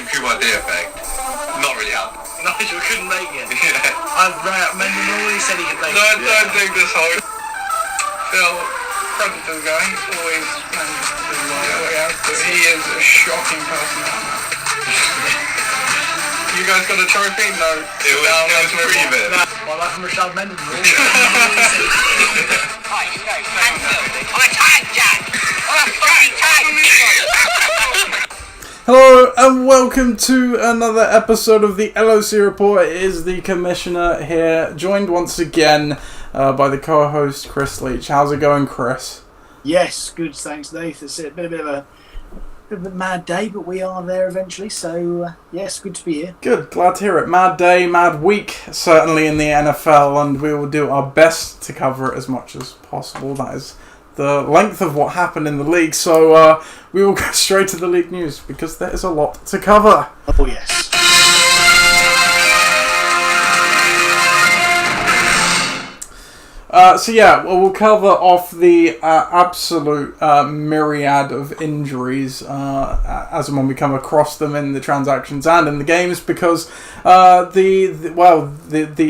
Nigel QRD effect. Not really happened. Nigel couldn't make it. Yeah. I've rang up Mendenhall, he said he could make No, it. don't think this whole... Phil, Predator guy, always managed to do well. Yeah. But he is a shocking personality. You guys got a trophy? No. It was free bit. Well, like from Rashad Mendenhall. Hi, you know, I'm a tag jack! I'm a fucking tag! Hello and welcome to another episode of the LOC Report. It is the Commissioner here, joined once again by the co-host Chris Leach. How's it going, Chris? Yes, good, thanks, Nath. It's been a bit of a mad day, but we are there eventually, so yes, good to be here. Good, glad to hear it. Mad day, mad week, certainly in the NFL, and we will do our best to cover it as much as possible. That is the length of what happened in the league, so we will go straight to the league news because there is a lot to cover. Oh yes. We'll cover off the absolute myriad of injuries as and when we come across them in the transactions and in the games, because the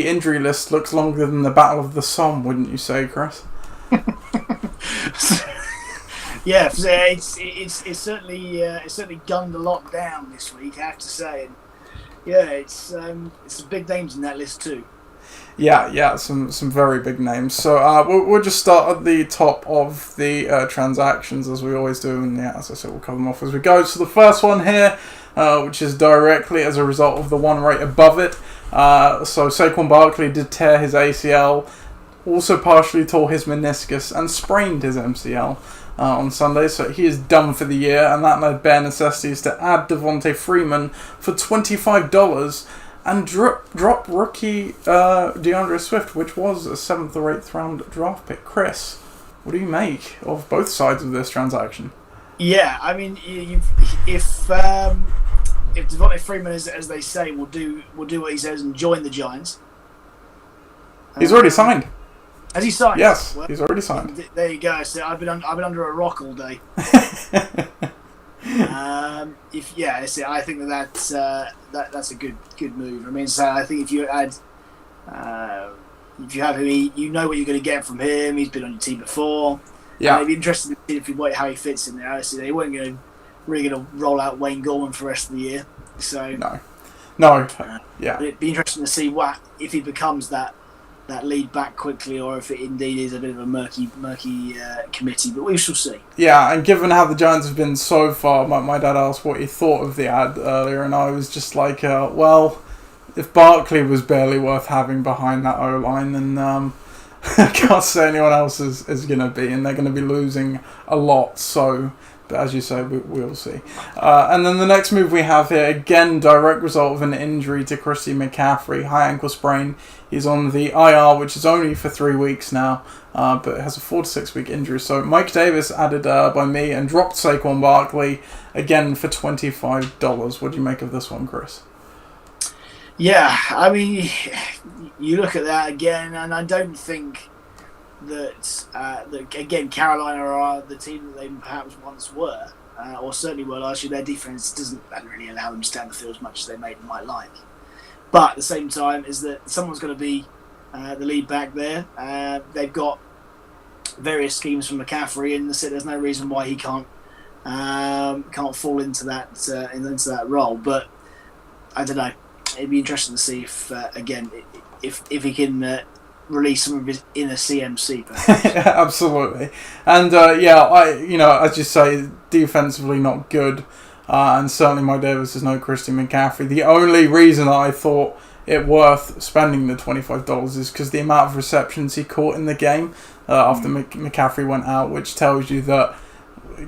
injury list looks longer than the Battle of the Somme, wouldn't you say, Chris? Yeah, it's certainly gunned a lot down this week, I have to say. And yeah, it's some big names in that list too. Yeah, some very big names. So we'll just start at the top of the transactions as we always do, and yeah, as I said, we'll cover them off as we go. So the first one here, which is directly as a result of the one right above it. So Saquon Barkley did tear his ACL, also partially tore his meniscus and sprained his MCL on Sunday, so he is done for the year, and that led bare necessities to add Devontae Freeman for $25 and drop rookie DeAndre Swift, which was a 7th or 8th round draft pick. Chris, what do you make of both sides of this transaction? Yeah, I mean, if Devontae Freeman, as they say, will do what he says and join the Giants. He's already signed. Has he signed? Yes, well, he's already signed. There you go. So I've been under a rock all day. I think that's a good move. I mean, so I think if you have him, you know what you're going to get from him. He's been on your team before. Yeah, it'd be interesting to see how he fits in there. Obviously, they weren't really going to roll out Wayne Gorman for the rest of the year. So no, yeah. It'd be interesting to see if he becomes that lead back quickly, or if it indeed is a bit of a murky committee, but we shall see. Yeah, and given how the Giants have been so far, my dad asked what he thought of the ad earlier, and I was just like, well, if Barkley was barely worth having behind that O-line, then I can't say anyone else is going to be, and they're going to be losing a lot, so... But as you say, we'll see. And then the next move we have here, again, direct result of an injury to Christian McCaffrey, high ankle sprain. He's on the IR, which is only for 3 weeks now, but it has a 4 to 6 week injury. So Mike Davis added by me and dropped Saquon Barkley, again for $25. What do you make of this one, Chris? Yeah, I mean, you look at that again, and I don't think that again, Carolina are the team that they perhaps once were, or certainly were last year. Their defense doesn't really allow them to stay on the field as much as they might like. But at the same time, is that someone's going to be the lead back there. They've got various schemes from McCaffrey, and there's no reason why he can't fall into that role. But I don't know. It'd be interesting to see if he can. Release some of his inner CMC, Absolutely. And as you say, defensively not good, and certainly Mike Davis is no Christian McCaffrey. The only reason I thought it worth spending the $25 is because the amount of receptions he caught in the game after McCaffrey went out, which tells you that,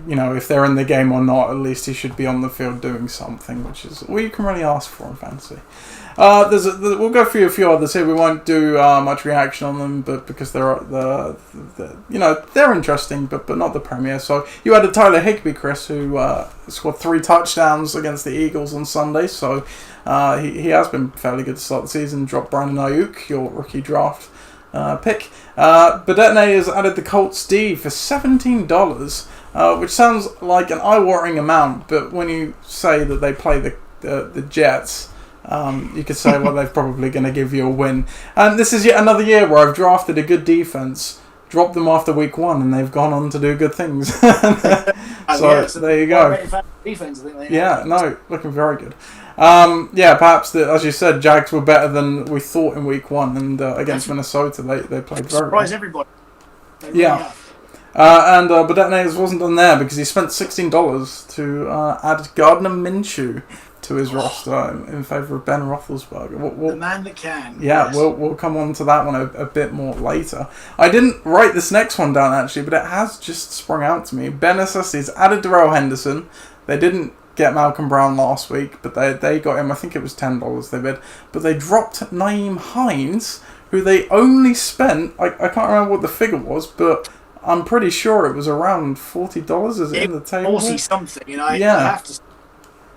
you know, if they're in the game or not, at least he should be on the field doing something, which is all you can really ask for in fantasy. We'll go through a few others here. We won't do much reaction on them, but because they're interesting, but not the premier. So you had a Tyler Higbee, Chris, who scored 3 touchdowns against the Eagles on Sunday. So he has been fairly good to start the season. Dropped Brandon Ayuk, your rookie draft pick. Badetne has added the Colts D for $17, which sounds like an eye-watering amount, but when you say that they play the the Jets, you could say, well, they're probably going to give you a win. And this is yet another year where I've drafted a good defense, dropped them after week 1, and they've gone on to do good things. So there you go. Defense, I think they looking very good. Perhaps, as you said, Jags were better than we thought in week 1, and against Minnesota, they played very well. Surprise everybody. But Detonators wasn't done there because he spent $16 to add Gardner Minshew to his roster in favour of Ben Roethlisberger. The man that can. Yeah, yes. we'll come on to that one a bit more later. I didn't write this next one down actually, but it has just sprung out to me. Ben Necessity's added Darrell Henderson. They didn't get Malcolm Brown last week, but they got him. I think it was $10 they bid, but they dropped Naeem Hines, who they only spent. I can't remember what the figure was, but I'm pretty sure it was around $40. Is it in the table? 40 something, I have to.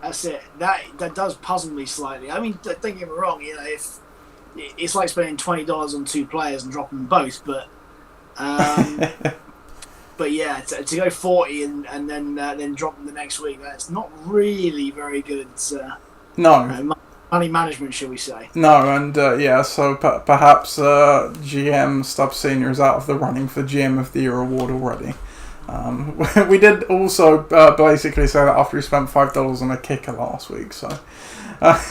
That's it. That does puzzle me slightly. I mean, don't get me wrong. If it's like spending $20 on 2 players and dropping them both, but but yeah, to go 40 and then drop them the next week, that's not really very good. Money management, shall we say? No, and so perhaps GM Stubbs Senior is out of the running for GM of the Year award already. We did also basically say that after he spent $5 on a kicker last week. So let's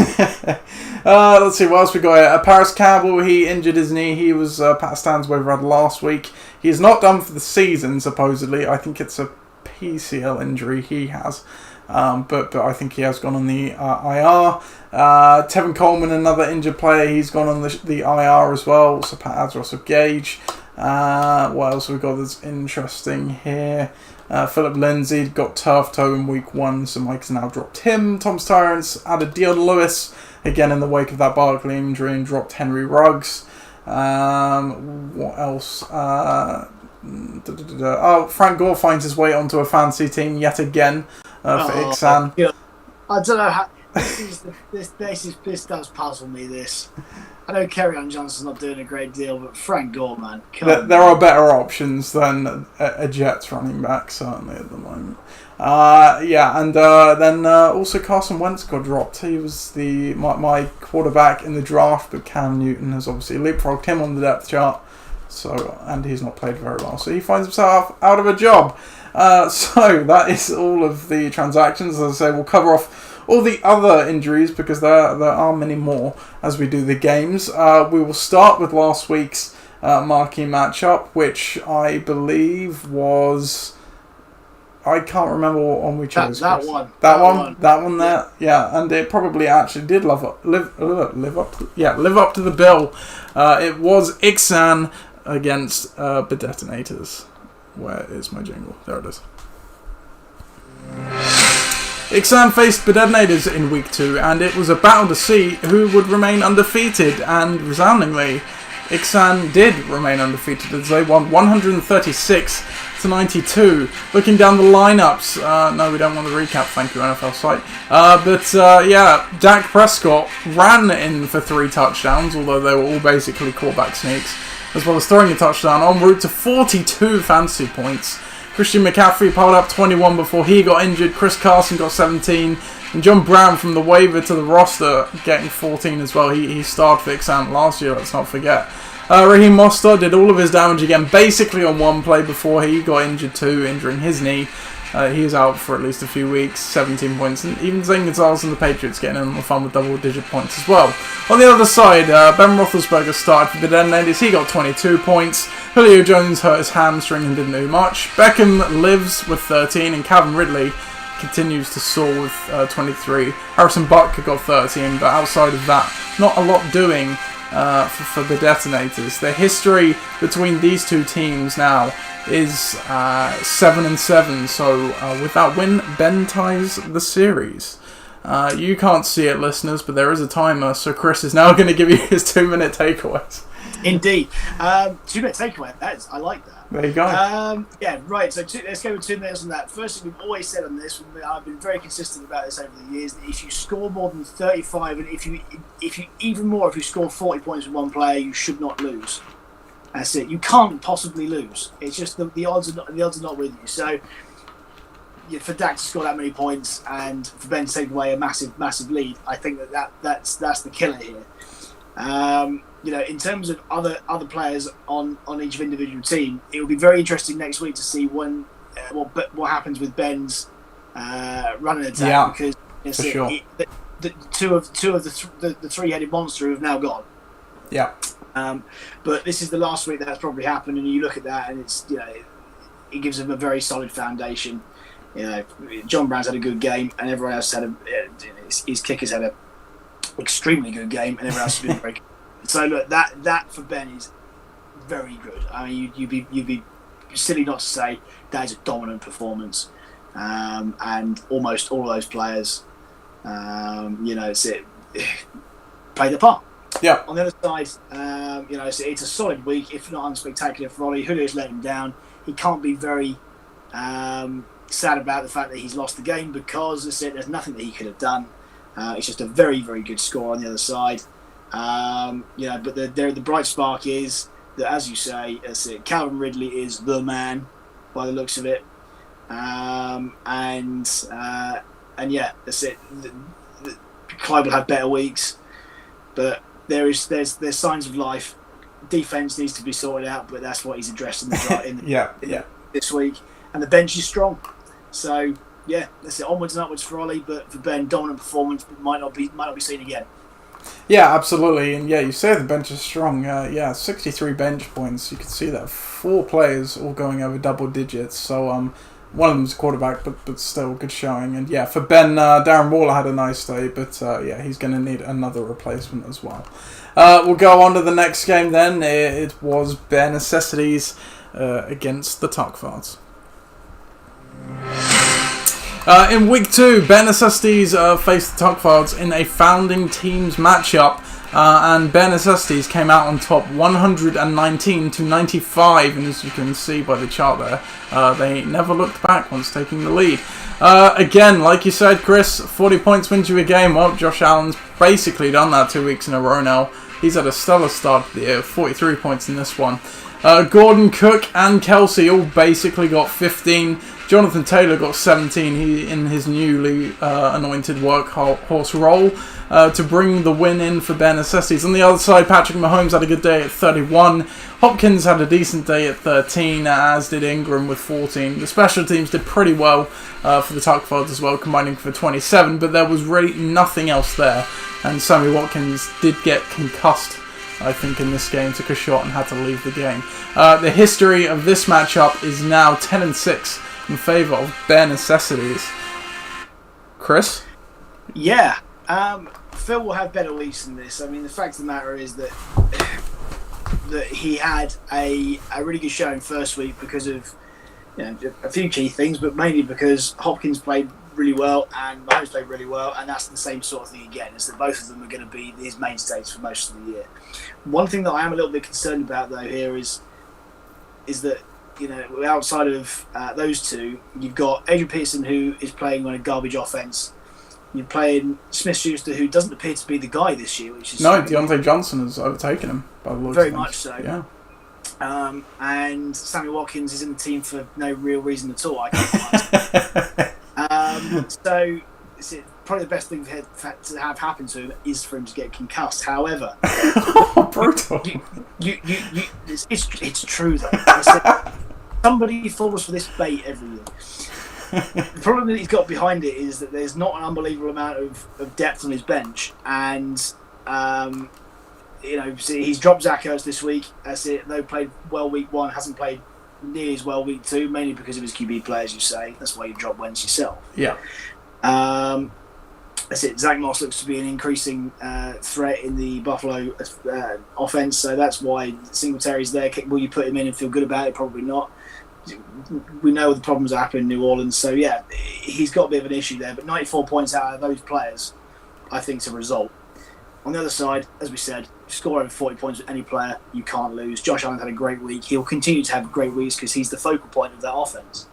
see what else we got here. Paris Campbell, he injured his knee. He was Pat Stan's waiver ad last week. He's not done for the season supposedly. I think it's a PCL injury he has. But I think he has gone on the IR. Tevin Coleman, another injured player, he's gone on the IR as well. So Pat adds Russell Gage. What else have we got that's interesting here? Philip Lindsay got turf toe in week 1, so Mike's now dropped him. Tom's Tyrants added Dion Lewis, again in the wake of that Barkley injury, and dropped Henry Ruggs. What else? Frank Gore finds his way onto a fantasy team yet again for Ixan. Yeah. I don't know how this does puzzle me. This, I know Kerryon Johnson's not doing a great deal, but Frank Gore, man, there are better options than a Jets running back certainly at the moment. Then also Carson Wentz got dropped. He was my quarterback in the draft, but Cam Newton has obviously leapfrogged him on the depth chart. So, and he's not played very well, so he finds himself out of a job. So that is all of the transactions. As I say, we'll cover off all the other injuries because there are many more as we do the games. We will start with last week's marquee matchup, which I believe was, I can't remember what one we chose. That one there. Yeah, and it probably actually did live up to the bill. It was Ixan against Bedetonators. Where is my jingle? There it is. Ixan faced Bedetonators in week 2, and it was a battle to see who would remain undefeated, and resoundingly, Ixan did remain undefeated as they won 136-92. Looking down the lineups, no, we don't want to recap, thank you, NFL site. Dak Prescott ran in for 3 touchdowns, although they were all basically quarterback sneaks, as well as throwing a touchdown, en route to 42 fantasy points. Christian McCaffrey piled up 21 before he got injured. Chris Carson got 17. And John Brown from the waiver to the roster getting 14 as well. He starred for Ixan last year, let's not forget. Raheem Mostert did all of his damage again, basically on one play before he got injured too, injuring his knee. He is out for at least a few weeks, 17 points. And even Zane Gonzalez and the Patriots getting in on the fun with double-digit points as well. On the other side, Ben Roethlisberger started for the Detonators. He got 22 points. Julio Jones hurt his hamstring and didn't do much. Beckham lives with 13, and Calvin Ridley continues to soar with 23. Harrison Butker got 13, but outside of that, not a lot doing for the Detonators. The history between these two teams now is 7-7, so with that win, Ben ties the series. You can't see it, listeners, but there is a timer, so Chris is now going to give you his 2-minute takeaways. Indeed. 2-minute takeaway, I like that. There you go. Right, so let's go with 2 minutes on that. Firstly, we've always said on this, I've been very consistent about this over the years, that if you score more than 35, and if you score 40 points with one player, you should not lose. That's it. You can't possibly lose. It's just the odds are not with you. So for Dak to score that many points and for Ben to take away a massive lead, I think that's the killer here. In terms of other players on each individual team, it will be very interesting next week to see what happens with Ben's running attack. Yeah, because for sure. The two of the three-headed monster have now gone. Yeah. But this is the last week that's probably happened, and you look at that, and it's it gives them a very solid foundation. John Brown's had a good game, and everyone else had his kickers had a extremely good game, and everyone else has been very good. So look, that for Ben is very good. I mean, you'd be silly not to say that is a dominant performance, and almost all of those players, play the part. Yeah. On the other side, it's a solid week, if not unspectacular for Ollie. Julio's let him down. He can't be very sad about the fact that he's lost the game because there's nothing that he could have done. It's just a very, very good score on the other side. But the bright spark is that, as you say, Calvin Ridley is the man by the looks of it. That's it. Clyde will have better weeks, but there's signs of life. Defense needs to be sorted out, but that's what he's addressed in this week. And the bench is strong, so that's it. Onwards and upwards for Ollie, but for Ben, dominant performance, but might not be seen again. Yeah, absolutely, and you say the bench is strong. 63 bench points. You can see that 4 players all going over double digits. So one of them's a quarterback, but still good showing. And for Ben, Darren Waller had a nice day, but he's going to need another replacement as well. We'll go on to the next game then. It was Bare Necessities against the Tuckfards. In week 2, Bare Necessities faced the Tuckfards in a founding teams matchup, and Bare Necessities came out on top 119-95, and as you can see by the chart there, they never looked back once taking the lead. Again, like you said, Chris, 40 points wins you a game. Well, Josh Allen's basically done that 2 weeks in a row now. He's had a stellar start to the year, 43 points in this one. Gordon, Cook and Kelsey all basically got 15. Jonathan Taylor got 17 in his newly anointed workhorse role to bring the win in for Bare Necessities. On the other side, Patrick Mahomes had a good day at 31. Hopkins had a decent day at 13, as did Ingram with 14. The special teams did pretty well for the Tuckfards as well, combining for 27, but there was really nothing else there. And Sammy Watkins did get concussed, I think, in this game, took a shot and had to leave the game. The history of this matchup is now 10-6 in favour of Bare Necessities. Chris? Yeah. Phil will have better weeks than this. I mean, the fact of the matter is that he had a really good showing first week because of a few key things, but mainly because Hopkins played really well and Mahomes played really well, and that's the same sort of thing again, is that both of them are going to be his mainstays for most of the year. One thing that I am a little bit concerned about though here is that outside of those two, you've got Adrian Peterson, who is playing on a garbage offense. You're playing Smith-Schuster, who doesn't appear to be the guy this year, which is Deontay Johnson has overtaken him by the looks very of much things. so. Yeah. And Sammy Watkins is in the team for no real reason at all. I can't so probably the best thing to have happen to him is for him to get concussed. However, brutal. It's true though. Somebody falls for this bait every year. The problem that he's got behind it is that there's not an unbelievable amount of depth on his bench, and he's dropped Zach Ertz this week. That's it. Though played well week 1, hasn't played nearly as well week 2, mainly because of his QB play, as you say. That's why you drop Wentz yourself. Yeah. That's it. Zach Moss looks to be an increasing threat in the Buffalo offense, so that's why Singletary's there. Will you put him in and feel good about it? Probably not. We know the problems that happen in New Orleans, so he's got a bit of an issue there. But 94 points out of those players, I think, is a result. On the other side, as we said, score over 40 points with any player, you can't lose. Josh Allen had a great week. He'll continue to have great weeks because he's the focal point of that offense.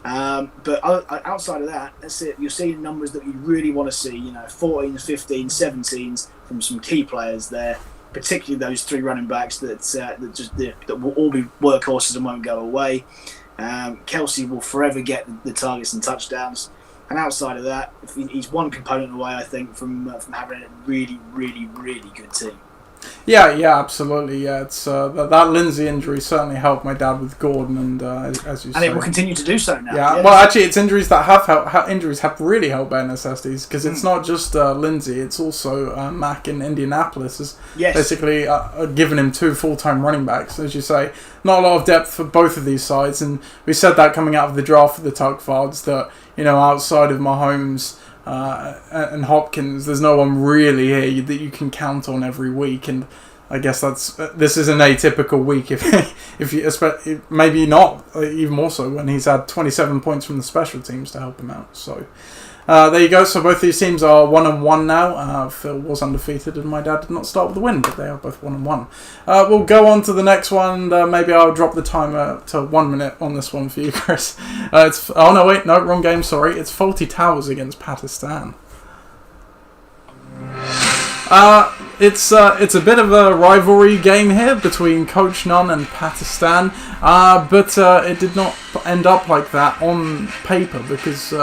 But outside of that, that's it. You're seeing numbers that you really want to see. 14s, 15s, 17s from some key players there, particularly those 3 running backs that will all be workhorses and won't go away. Kelsey will forever get the targets and touchdowns. And outside of that, he's one component away, I think, from having a really, really, really good team. Yeah, absolutely. Yeah, it's that Lindsay injury certainly helped my dad with Gordon, and as you say, and it will continue to do so now. Yeah, well, actually, it's injuries that have really helped bare necessities, because it's not just Lindsay; it's also Mack in Indianapolis has basically given him 2 full-time running backs. As you say, not a lot of depth for both of these sides, and we said that coming out of the draft for the Tugfards that outside of Mahomes and Hopkins, there's no one really here that you can count on every week, and I guess this is an atypical week if you maybe not even more so when he's had 27 points from the special teams to help him out. So there you go. So both these teams are 1-1 now. Phil was undefeated, and my dad did not start with a win, but they are both 1-1. We'll go on to the next one. Maybe I'll drop the timer to 1 minute on this one for you, Chris. Wrong game. Sorry, it's Faulty Towers against Pakistan. It's a bit of a rivalry game here between Coach Nunn and Pakistan, but it did not end up like that on paper because,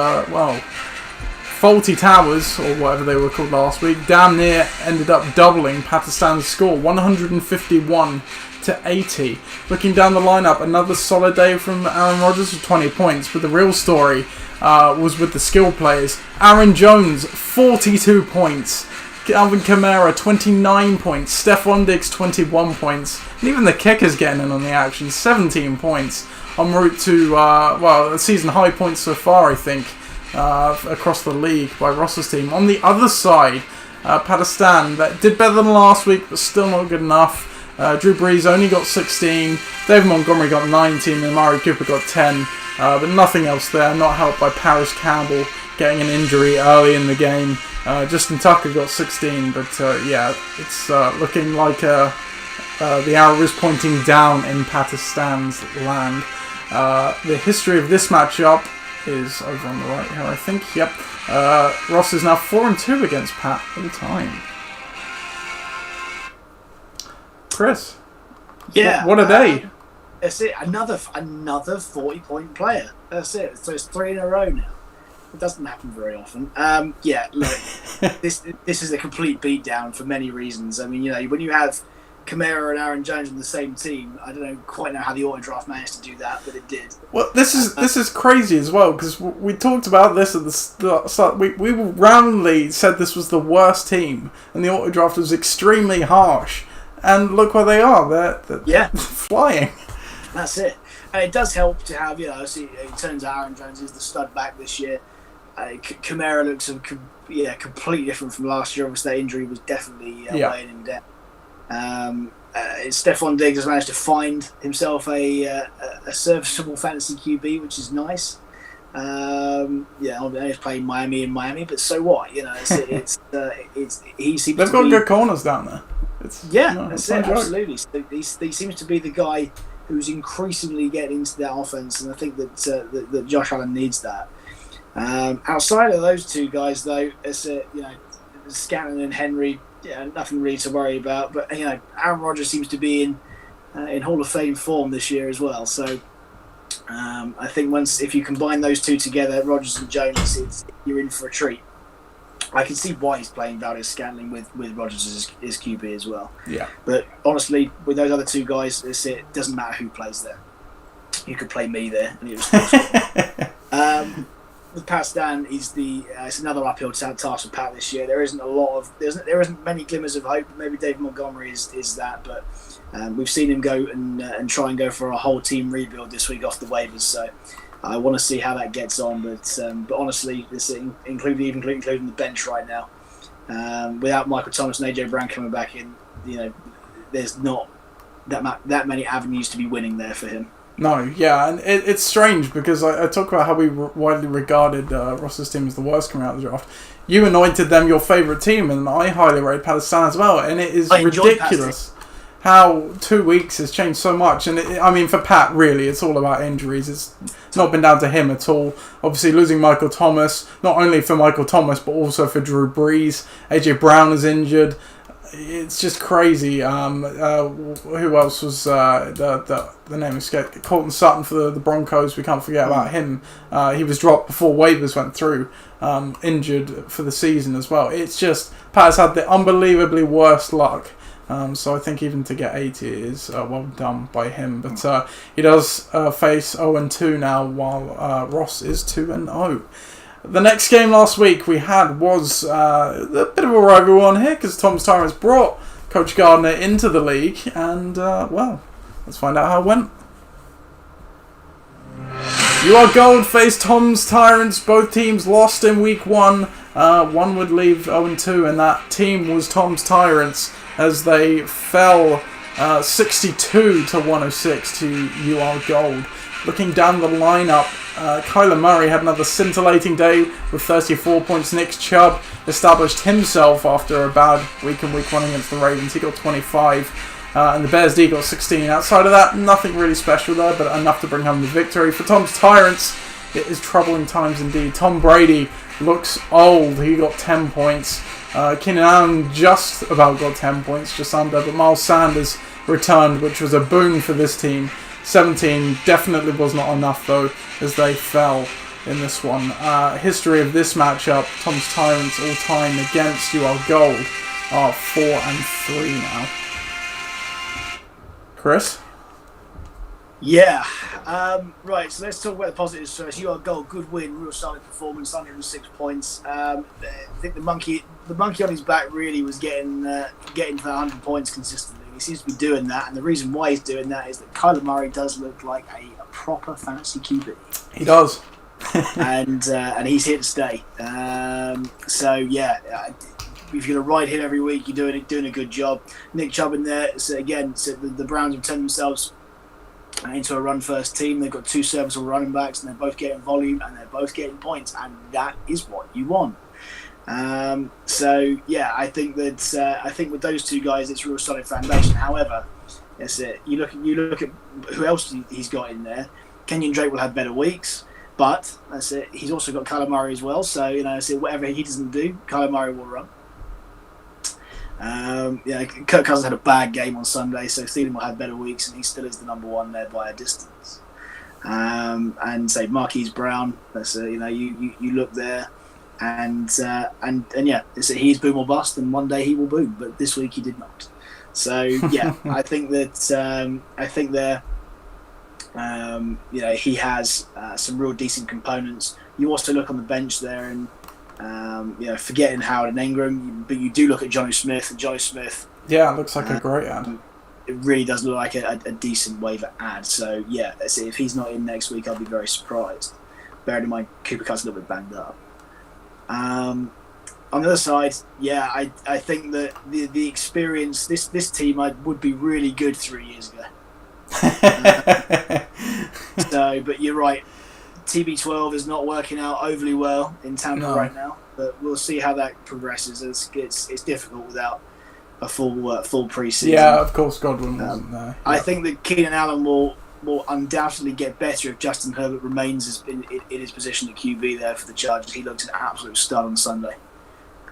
Faulty Towers, or whatever they were called last week, damn near ended up doubling Pakistan's score, 151-80. Looking down the lineup, another solid day from Aaron Rodgers with 20 points, but the real story was with the skill players. Aaron Jones, 42 points. Alvin Kamara, 29 points. Stephon Diggs, 21 points. And even the kicker's getting in on the action, 17 points. En route to, a season high points so far, I think, across the league by Ross's team. On the other side, Pakistan, that did better than last week, but still not good enough. Drew Brees only got 16. David Montgomery got 19. And Amari Cooper got 10. But nothing else there. Not helped by Paris Campbell getting an injury early in the game. Justin Tucker got 16, but it's looking like the arrow is pointing down in Pakistan's land. The history of this matchup is over on the right here, I think. Yep. Ross is now 4-2 against Pat all time. Chris. Yeah. What a day. That's it. Another 40-point player. That's it. So it's 3 in a row now. It doesn't happen very often. Look, this is a complete beatdown for many reasons. I mean, when you have Kamara and Aaron Jones on the same team, I don't quite know how the auto draft managed to do that, but it did. Well, this is crazy as well, because we talked about this at the start. We roundly said this was the worst team, and the auto draft was extremely harsh. And look where they are. They're flying. That's it. And it does help to have, it turns out Aaron Jones is the stud back this year. Kamara looks completely different from last year. Obviously, that injury was definitely weighing him down. Stephon Diggs has managed to find himself a serviceable fantasy QB, which is nice. He's playing Miami, but so what? He seems They've got good corners down there. That's it. Absolutely. He seems to be the guy who's increasingly getting into that offense, and I think that Josh Allen needs that. Outside of those two guys, though, Scantly and Henry, nothing really to worry about. But Aaron Rodgers seems to be in Hall of Fame form this year as well. So I think if you combine those two together, Rodgers and Jones, you're in for a treat. I can see why he's playing Valdes-Scantling with Rodgers as his QB as well. Yeah. But honestly, with those other two guys, it doesn't matter who plays there. You could play me there, and it was possible. With Pakistan, it's another uphill task for Pat this year. There isn't many glimmers of hope. Maybe David Montgomery is that, but we've seen him go and try and go for a whole team rebuild this week off the waivers. So I want to see how that gets on. But honestly, this including the bench right now, without Michael Thomas and AJ Brown coming back in, there's not that many avenues to be winning there for him. No, yeah, and it's strange because I talk about how we widely regarded Ross's team as the worst coming out of the draft. You anointed them your favourite team, and I highly rate Pakistan as well. And it is ridiculous how 2 weeks has changed so much. And for Pat, really, it's all about injuries. It's not been down to him at all. Obviously, losing Michael Thomas, not only for Michael Thomas, but also for Drew Brees. AJ Brown is injured. it's just crazy. Who else was the name escaped? Colton Sutton for the Broncos. We can't forget about him. He was dropped before waivers went through, injured for the season as well. It's just Pat's had the unbelievably worst luck. So I think even to get 80 is well done by him. But he does face 0-2 now, while Ross is 2-0. The next game last week we had was a bit of a rival one here, because Tom's Tyrants brought Coach Gardner into the league, and well, let's find out how it went. You Are Gold faced Tom's Tyrants. Both teams lost in week 1. One would leave 0-2, and that team was Tom's Tyrants, as they fell 62-106 to You Are Gold. Looking down the lineup, Kyler Murray had another scintillating day with 34 points. Nick Chubb established himself after a bad week in week 1 against the Ravens. He got 25, and the Bears D got 16. Outside of that, nothing really special there, but enough to bring home the victory. For Tom's Tyrants, it is troubling times indeed. Tom Brady looks old. He got 10 points. Keenan Allen just about got 10 points, just under, but Miles Sanders returned, which was a boon for this team. 17 definitely was not enough, though, as they fell in this one. History of this matchup, Tom's Tyrants all time against You Are Gold are 4-3 now. Chris? Yeah. Right, so let's talk about the positives first. You Are Gold, good win, real solid performance, 106 points. I think the monkey on his back really was getting to the 100 points consistently. He seems to be doing that, and the reason why he's doing that is that Kyler Murray does look like a proper fantasy QB. He does. and he's here to stay. So yeah, if you're going to ride him every week, you're doing a good job. Nick Chubb in there. So again, the Browns have turned themselves into a run-first team. They've got 2 serviceable running backs, and they're both getting volume, and they're both getting points, and that is what you want. So yeah, I think with those 2 guys, it's a real solid foundation. However, that's it. You look at who else he's got in there. Kenyon Drake will have better weeks, but that's it. He's also got Kyler Murray as well. So whatever he doesn't do, Kyler Murray will run. Kirk Cousins had a bad game on Sunday, so Thielen will have better weeks, and he still is the number 1 there by a distance. And say Marquise Brown, that's you look there. And yeah, he's boom or bust, and one day he will boom, but this week he did not. So yeah, I think he has some real decent components. You also look on the bench there, and forgetting Howard and Ingram, but you do look at Johnny Smith, and Johnny Smith. Yeah, it looks like a great ad. It really does look like a decent waiver ad. So yeah, if he's not in next week, I'll be very surprised. Bearing in mind Cooper Kupp's a little bit banged up. On the other side, yeah, I think that the experience, this team would be really good 3 years ago. But you're right, TB12 is not working out overly well in Tampa right now, but we'll see how that progresses. It's difficult without a full preseason. Yeah, of course, Godwin wasn't there. I think that Keenan Allen will undoubtedly get better if Justin Herbert remains in his position at QB there for the Chargers. He looked an absolute stud on Sunday,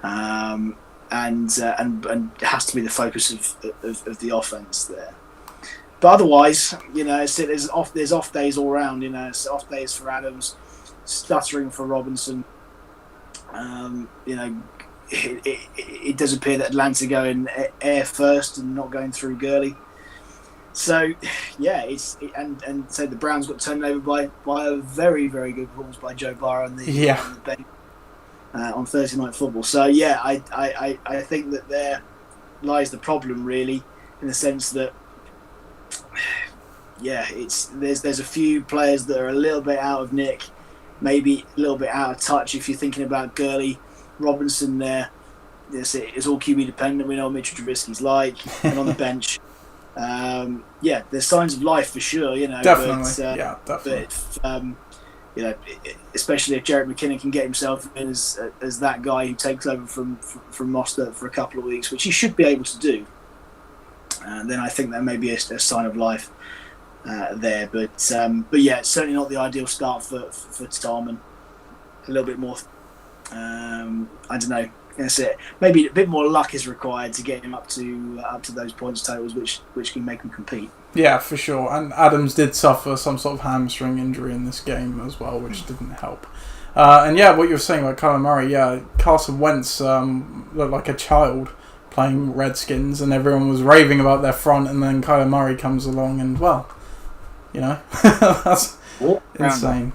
and has to be the focus of the offense there. But otherwise, there's off days all round. It's off days for Adams, stuttering for Robinson. It does appear that Atlanta going air first and not going through Gurley. So, yeah, so the Browns got turned over by a very, very good performance by Joe Burrow on the bench on Thursday Night Football. So, yeah, I think that there lies the problem, really, in the sense that, yeah, there's a few players that are a little bit out of nick, maybe a little bit out of touch if you're thinking about Gurley. Robinson there, it's all QB dependent. We know what Mitchell Trubisky's like, and on the bench. There's signs of life for sure, Definitely, definitely. But especially if Jerick McKinnon can get himself in as that guy who takes over from Mostert for a couple of weeks, which he should be able to do, then I think that may be a sign of life there. But yeah, it's certainly not the ideal start for Tom, and a little bit more. I don't know, that's it. Maybe a bit more luck is required to get him up to those points totals, which can make him compete. Yeah, for sure. And Adams did suffer some sort of hamstring injury in this game as well, which didn't help. And yeah, what you were saying about Kyler Murray, yeah, Carson Wentz looked like a child playing Redskins, and everyone was raving about their front, and then Kyler Murray comes along and, well, you know, that's insane.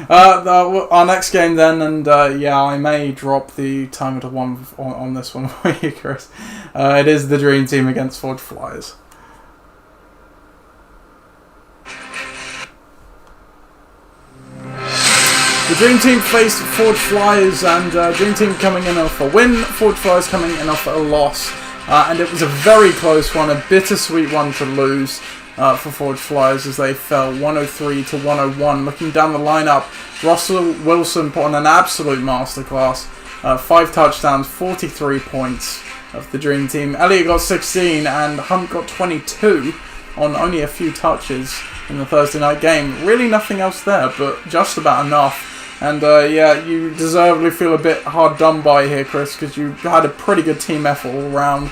Our next game then, and yeah, I may drop the timer to 1 on this one for you, Chris. It is the Dream Team against Forge Flyers. The Dream Team faced Forge Flyers, and Dream Team coming in off a win, Forge Flyers coming in off a loss. And it was a very close one, a bittersweet one to lose for Forge Flyers as they fell 103 to 101. Looking down the lineup, Russell Wilson put on an absolute masterclass. 5 touchdowns, 43 points of the Dream Team. Elliott got 16 and Hunt got 22 on only a few touches in the Thursday night game. Really nothing else there, but just about enough. And yeah, you deservedly feel a bit hard done by here, Chris, because you had a pretty good team effort all round.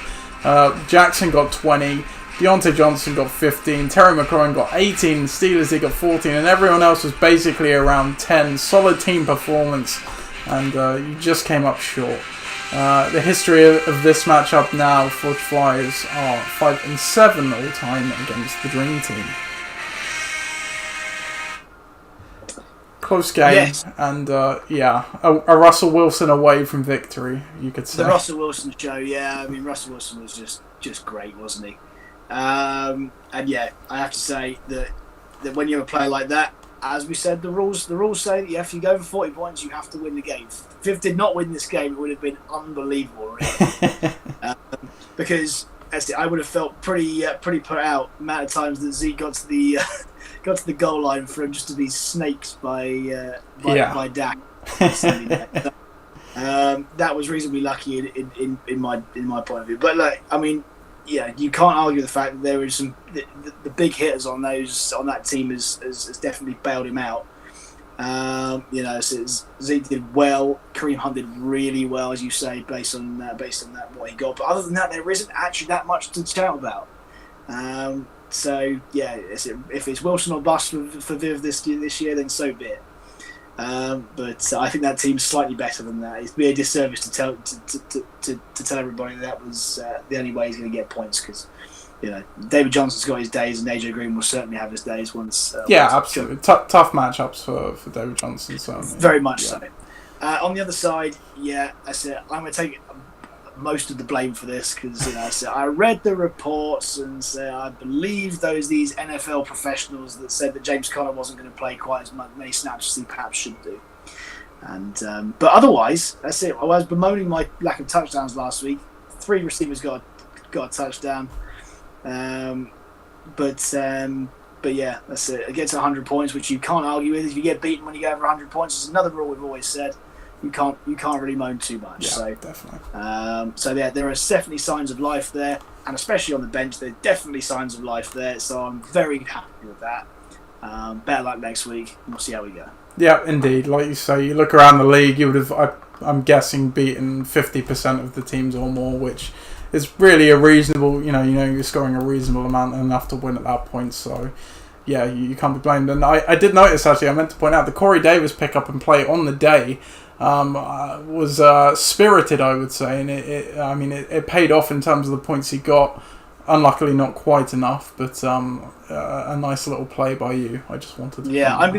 Jackson got 20, Deontay Johnson got 15, Terry McLaurin got 18, Steelers he got 14, and everyone else was basically around 10. Solid team performance, and you just came up short. The history of this matchup now, Forge Flyers are 5-7 all time against the Dream Team. Close game, yes. And yeah, a Russell Wilson away from victory, you could say. The Russell Wilson show, yeah. I mean, Russell Wilson was just great, wasn't he? And yeah, I have to say that when you have a player like that, as we said, the rules say that if you go over 40 points, you have to win the game. If Viv did not win this game, it would have been unbelievable, really. Because I would have felt pretty put out the amount of times that Zeke got to the goal line for him just to be snaked by Dak. That was reasonably lucky in my point of view. But like, I mean, yeah, you can't argue the fact that there was some the big hitters on that team has definitely bailed him out. You know, so Zeke did well. Kareem Hunt did really well, as you say, based on that what he got. But other than that, there isn't actually that much to shout about. So yeah, if it's Wilson or bust for Viv this year, then so be it. But I think that team's slightly better than that. It'd be a disservice to tell everybody that was the only way he's going to get points, because you know David Johnson's got his days and AJ Green will certainly have his days once. Yeah, absolutely. Tough matchups for David Johnson. So very much so. On the other side, yeah, I said I'm going to take most of the blame for this, because you know, so I read the reports and I believe these NFL professionals that said that James Conner wasn't going to play quite as many snaps as he perhaps should do. And but otherwise, that's it. I was bemoaning my lack of touchdowns last week. 3 receivers got a touchdown. But yeah, that's it. It gets 100 points, which you can't argue with. If you get beaten when you go over 100 points, it's another rule we've always said. You can't really moan too much. Yeah, so definitely. So there are definitely signs of life there, and especially on the bench, there's definitely signs of life there. So I'm very happy with that. Better luck next week. We'll see how we go. Yeah, indeed. Like you say, you look around the league, you would have, I'm guessing, beaten 50% of the teams or more, which is really a reasonable. You know, you're scoring a reasonable amount, enough to win at that point. So. Yeah, you can't be blamed. And I did notice, actually, I meant to point out, the Corey Davis pick-up and play on the day was spirited, I would say. And it paid off in terms of the points he got. Unluckily, not quite enough, but a nice little play by you. I just wanted to... Yeah, I'm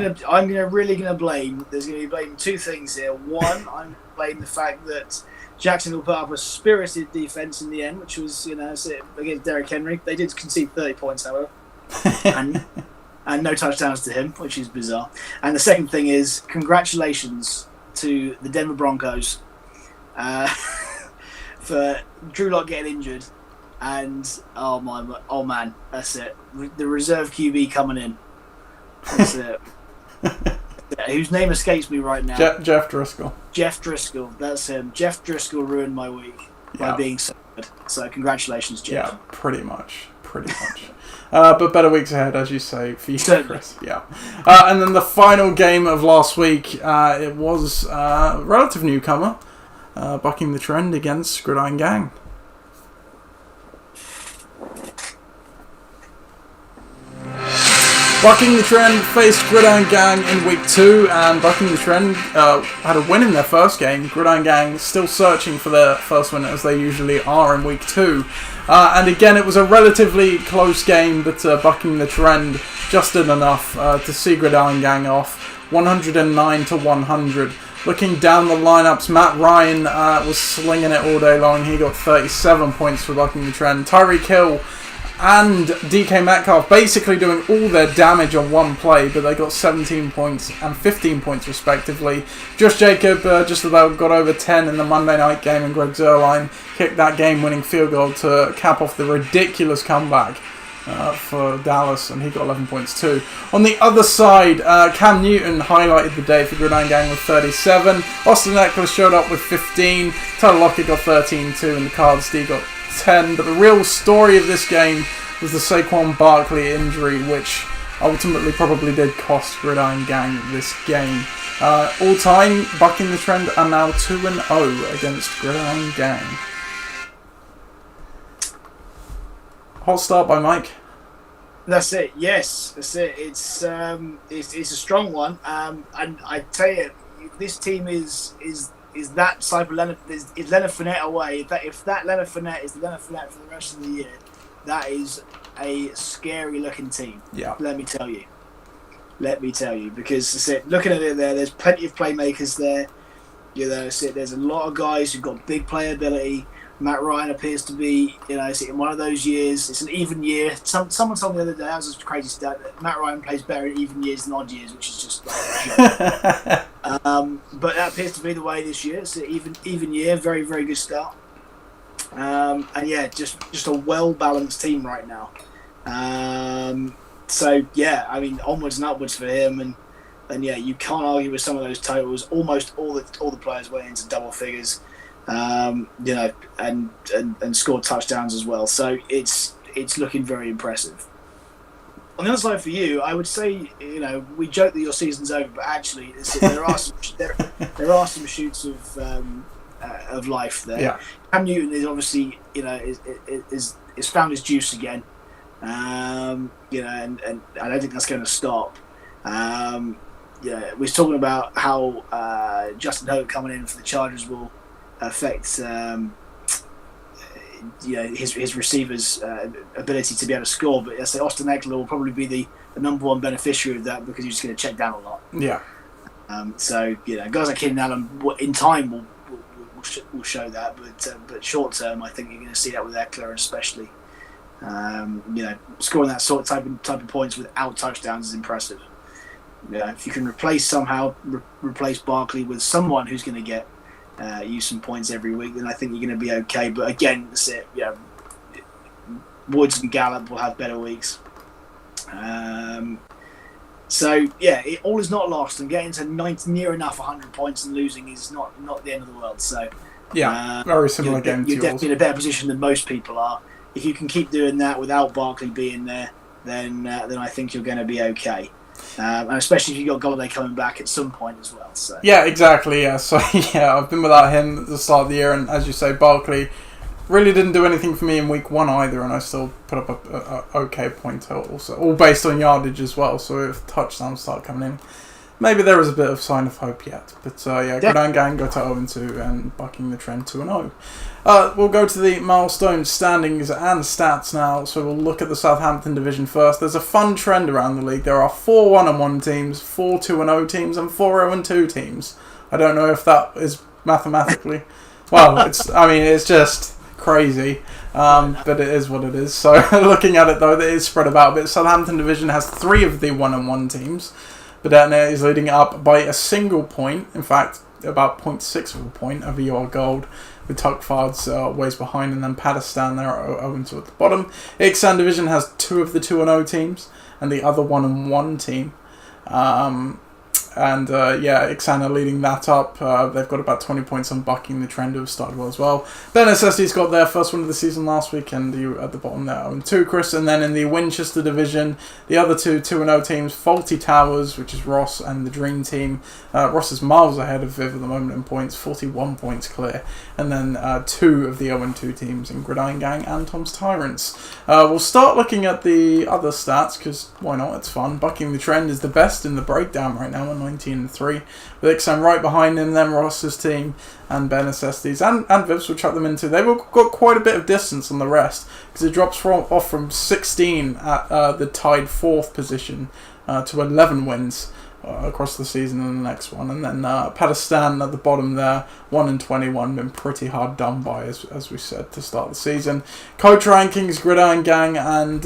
really gonna blame... There's going to be blaming 2 things here. One, I'm blaming the fact that Jacksonville put up a spirited defense in the end, which was, against Derrick Henry. They did concede 30 points, however. And no touchdowns to him, which is bizarre. And the second thing is, congratulations to the Denver Broncos for Drew Lock getting injured. And, oh man, that's it. The reserve QB coming in. That's it. Whose name escapes me right now. Jeff Driscoll. Jeff Driscoll, that's him. Jeff Driscoll ruined my week by being so good. So congratulations, Jeff. Yeah, pretty much. But better weeks ahead, as you say, for you, Chris. Yeah. And then the final game of last week, it was a relative newcomer. bucking the trend against Gridiron Gang. Bucking the Trend faced Gridiron Gang in week 2, and Bucking the Trend had a win in their first game. Gridiron Gang still searching for their first win, as they usually are in week 2. And again, it was a relatively close game, but Bucking the Trend just did enough to see Gridiron Gang off, 109 to 100. Looking down the lineups, Matt Ryan was slinging it all day long. He got 37 points for Bucking the Trend. Tyreek Hill and DK Metcalf basically doing all their damage on one play, but they got 17 points and 15 points respectively. Josh Jacob just about got over 10 in the Monday night game, and Greg Zuerlein kicked that game-winning field goal to cap off the ridiculous comeback for Dallas, and he got 11 points too. On the other side, Cam Newton highlighted the day for Gridiron Gang with 37. Austin Eckler showed up with 15. Tyler Lockett got 13 too, and the Cards D got 10. But the real story of this game was the Saquon Barkley injury, which ultimately probably did cost Gridiron Gang this game. All time, Bucking the Trend are now 2-0 against Gridiron Gang. Hot start by Mike. That's it. Yes, that's it. It's a strong one. And I tell you, this team is that type of Leonard. Is Leonard Fournette away? If that Leonard Fournette is the Leonard Fournette for the rest of the year, that is a scary looking team. Yeah. Let me tell you, because that's it, looking at it there's plenty of playmakers there. You know, there's a lot of guys who've got big playability. Matt Ryan appears to be, in one of those years. It's an even year. Someone told me the other day, that was a crazy stat, that Matt Ryan plays better in even years than odd years, which is just like a joke. But that appears to be the way this year. It's an even year, very, very good start. And yeah, just a well-balanced team right now. So yeah, I mean, onwards and upwards for him, and yeah, you can't argue with some of those totals. Almost all the players went into double figures. And scored touchdowns as well. So it's looking very impressive. On the other side for you, I would say, we joke that your season's over, but actually there are some shoots of life there. Yeah. Cam Newton is obviously is found his juice again. And I don't think that's going to stop. We're talking about how Justin Herbert coming in for the Chargers will affect his receivers' ability to be able to score, but I say Austin Eckler will probably be the number one beneficiary of that, because he's just going to check down a lot. Yeah. So guys like Keenan Allen in time will show that, but short term, I think you're going to see that with Eckler, especially. Scoring that sort of type of points without touchdowns is impressive. If you can replace Barkley with someone who's going to get use some points every week, then I think you're going to be okay. But again, that's it. Woods and Gallup will have better weeks. So yeah, all is not lost, and getting to near enough 100 points and losing is not the end of the world. So yeah, very similar game to yours. You're definitely in a better position than most people are. If you can keep doing that without Barkley being there, then I think you're going to be okay. And especially if you've got Golladay coming back at some point as well. So. Yeah, exactly. Yeah, so yeah, I've been without him at the start of the year, and as you say, Barkley really didn't do anything for me in week 1 either, and I still put up a okay point total, so all based on yardage as well. So if touchdowns start coming in, maybe there is a bit of sign of hope yet. But Gridiron Gang go to 0-2 and Bucking the Trend 2-0. We'll go to the milestone standings and stats now. So we'll look at the Southampton division first. There's a fun trend around the league. There are 4 1-1 teams, 4 2-0 teams, and 4 0-2 teams. I don't know if that is mathematically. Well, it's just crazy, but it is what it is. So looking at it though, it is spread about a bit. Southampton division has 3 of the 1-1 teams. Badetna is leading up by a single point. In fact, about 0.6 of a point over your gold, with Tuckfards ways behind, and then Pakistan there are 0-2 at the bottom. Ixan division has 2 of the 2-0 teams, and the other 1-1 team and Ixana leading that up. They've got about 20 points on Bucking the Trend, who have started well as well. Ben SSD's got their first win of the season last week, and you at the bottom there 0-2, Chris. And then in the Winchester division, the other two 2-0 teams, Faulty Towers, which is Ross, and the Dream Team. Ross is miles ahead of Viv at the moment in points, 41 points clear. And then two of the 0-2 teams in Gridiron Gang and Tom's Tyrants. We'll start looking at the other stats, because why not? It's fun. Bucking the Trend is the best in the breakdown right now on 19-3, with Ixan right behind him, then Ross's team and Ben SSD's and Viv's will chuck them into. They've got quite a bit of distance on the rest, because it drops off from 16 at the tied 4th position to 11 wins across the season in the next one. And then Pakistan at the bottom there, 1-21, been pretty hard done by, as we said, to start the season. Coach rankings, Gridiron Gang and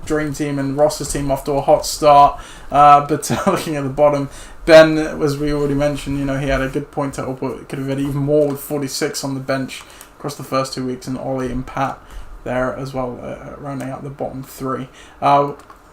Dream Team and Ross's team off to a hot start, but looking at the bottom, Ben, as we already mentioned, he had a good point total, but could have had even more with 46 on the bench across the first 2 weeks, and Ollie and Pat there as well, rounding out the bottom 3.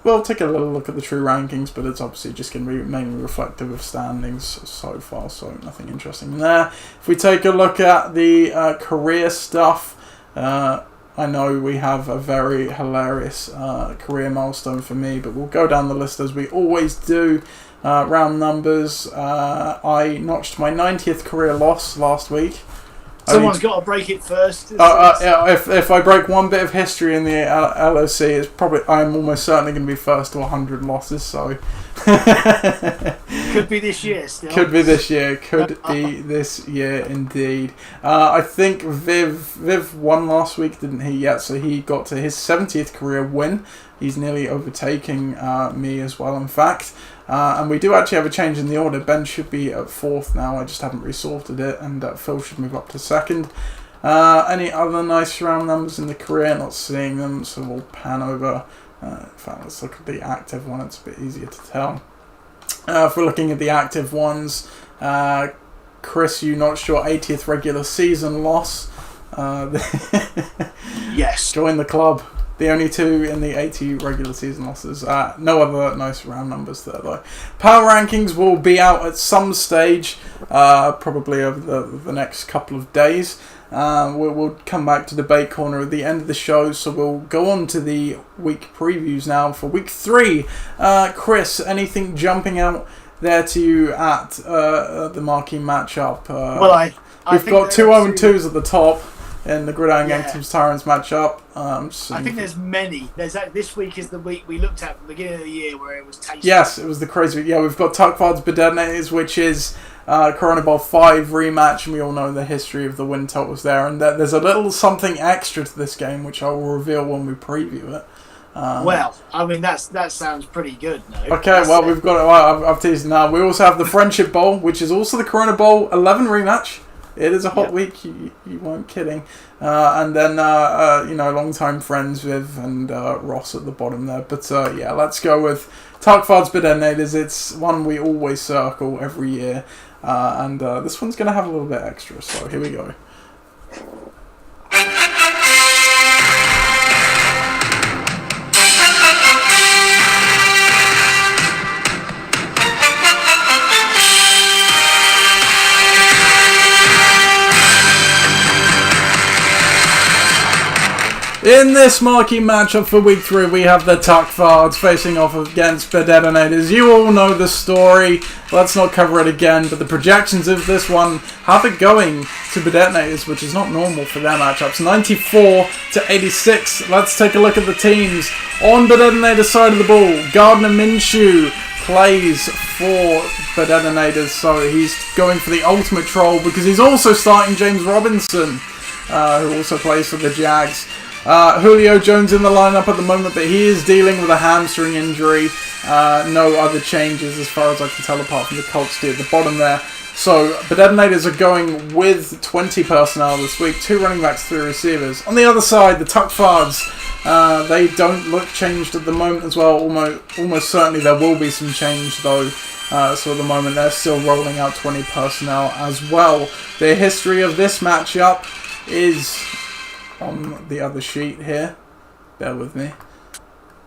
We'll take a little look at the true rankings, but it's obviously just going to be mainly reflective of standings so far, so nothing interesting there. If we take a look at the career stuff, I know we have a very hilarious career milestone for me, but we'll go down the list as we always do. Round numbers. I notched my 90th career loss last week. Someone's got to break it first. If I break one bit of history in the LOC, it's probably I'm almost certainly going to be first to 100 losses. So could be this year still. Could be this year. Could be this year indeed. I think Viv won last week, didn't he? Yeah, so he got to his 70th career win. He's nearly overtaking me as well, in fact. And we do actually have a change in the order. Ben should be at 4th now. I just haven't resorted it. And Phil should move up to 2nd. Any other nice round numbers in the career? Not seeing them, so we'll pan over. In fact, let's look at the active one. It's a bit easier to tell. If we're looking at the active ones, Chris, you notched your 80th regular season loss. Yes. Join the club. The only 2 in the 80 regular season losses. No other nice round numbers there, though. Power rankings will be out at some stage, probably over the next couple of days. We'll come back to Debate Corner at the end of the show, so we'll go on to the week previews now for week 3. Chris, anything jumping out there to you at the marquee matchup? We've got 2 0-2s at the top in the Gridiron Gang Tom's Tyrants matchup. I think there's many. This week is the week we looked at the beginning of the year where it was tasty. Yes, it was the crazy week. Yeah, we've got Tuckford's Bedetonators, which is Corona Bowl 5 rematch, and we all know the history of the win totals there. And there's a little something extra to this game, which I will reveal when we preview it. That sounds pretty good. No? Okay, we've got. I've teased now. We also have the Friendship Bowl, which is also the Corona Bowl 11 rematch. It is a hot week, you weren't kidding. And then, long-time friends Viv and Ross at the bottom there. But, let's go with Tarkvard's Bedenators. It's one we always circle every year. And this one's going to have a little bit extra, so here we go. In this marquee matchup for week 3, we have the Tuckfards facing off against Bedetonators. You all know the story. Let's not cover it again, but the projections of this one have it going to Bedetonators, which is not normal for their matchups. 94-86. Let's take a look at the teams. On Bedetonators' side of the ball, Gardner Minshew plays for Bedetonators, so he's going for the ultimate troll because he's also starting James Robinson, who also plays for the Jags. Julio Jones in the lineup at the moment, but he is dealing with a hamstring injury. No other changes as far as I can tell apart from the Colts at the bottom there. So the Detonators are going with 20 personnel this week, 2 running backs, 3 receivers. On the other side, the Tuckfards, they don't look changed at the moment as well. Almost certainly there will be some change though. So at the moment they're still rolling out 20 personnel as well. The history of this matchup is on the other sheet here. Bear with me.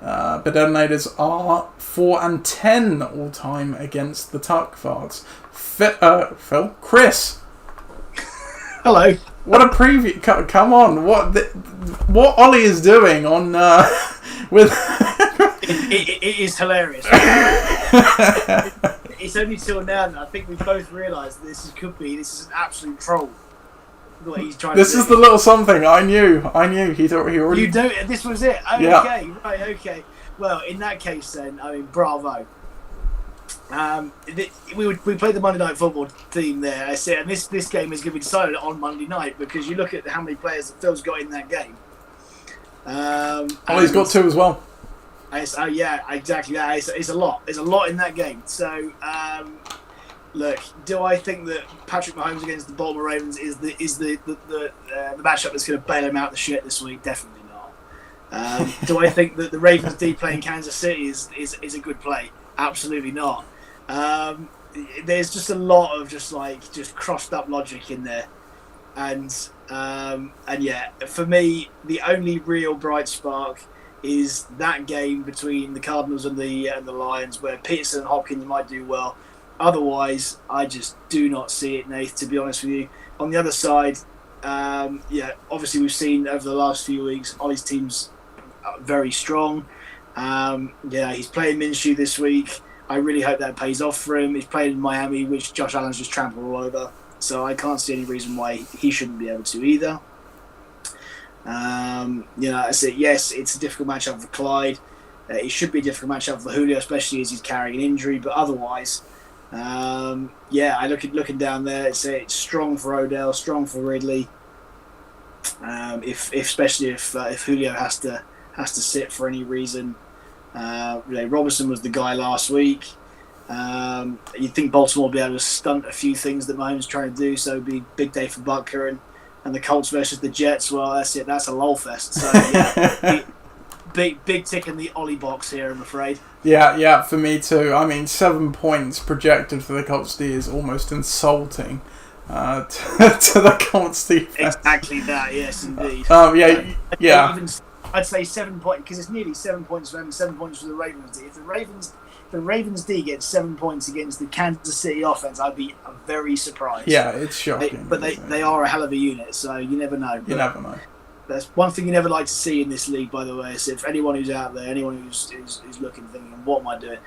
Bedernators are 4-10 all time against the Tuckfards. Phil, Chris. Hello. What a preview! Come on, what Ollie is doing on with it is hilarious. It's only till now that I think we both realised this is an absolute troll. What he's trying this to is do. the little something I knew. He already. You do. This was it. Oh, Yeah. Okay. Right. Okay. Well, in that case, then I mean, bravo. We played the Monday Night Football team there. I said, and this game is going to be decided on Monday night because you look at how many players that Phil's got in that game. He's got 2 as well. Yeah, exactly. That it's a lot. There's a lot in that game. So, look, do I think that Patrick Mahomes against the Baltimore Ravens is the matchup that's going to bail him out the shit this week? Definitely not. Do I think that the Ravens D playing Kansas City is a good play? Absolutely not. There's just a lot of just crossed up logic in there, and yeah, for me, the only real bright spark is that game between the Cardinals and the Lions, where Peterson and Hopkins might do well. Otherwise, I just do not see it, Nath, to be honest with you. On the other side, yeah, obviously we've seen over the last few weeks, Ollie's team's very strong. Yeah, he's playing Minshew this week. I really hope that pays off for him. He's played in Miami, which Josh Allen's just trampled all over. So I can't see any reason why he shouldn't be able to either. I said, yes, it's a difficult matchup for Clyde. It should be a difficult matchup for Julio, especially as he's carrying an injury. But otherwise, yeah, looking down there, it's strong for Odell, strong for Ridley. Especially if Julio has to sit for any reason. Robinson was the guy last week. You'd think Baltimore will be able to stunt a few things that Mahomes is trying to do, so it'd be a big day for Butker and the Colts versus the Jets. Well, that's it. That's a lull fest. So yeah, big tick in the Ollie box here, I'm afraid. Yeah, for me too. I mean, 7 points projected for the Colts D is almost insulting to the Colts defense. Exactly that. Yes, indeed. Yeah. I'd say 7 points because it's nearly 7 points for them and 7 points for the Ravens D. If the Ravens D gets 7 points against the Kansas City offense, I'd be very surprised. Yeah, it's shocking. They are a hell of a unit, so you never know. You never know. That's one thing you never like to see in this league, by the way. Is if anyone who's out there, anyone who's looking, thinking, what am I doing?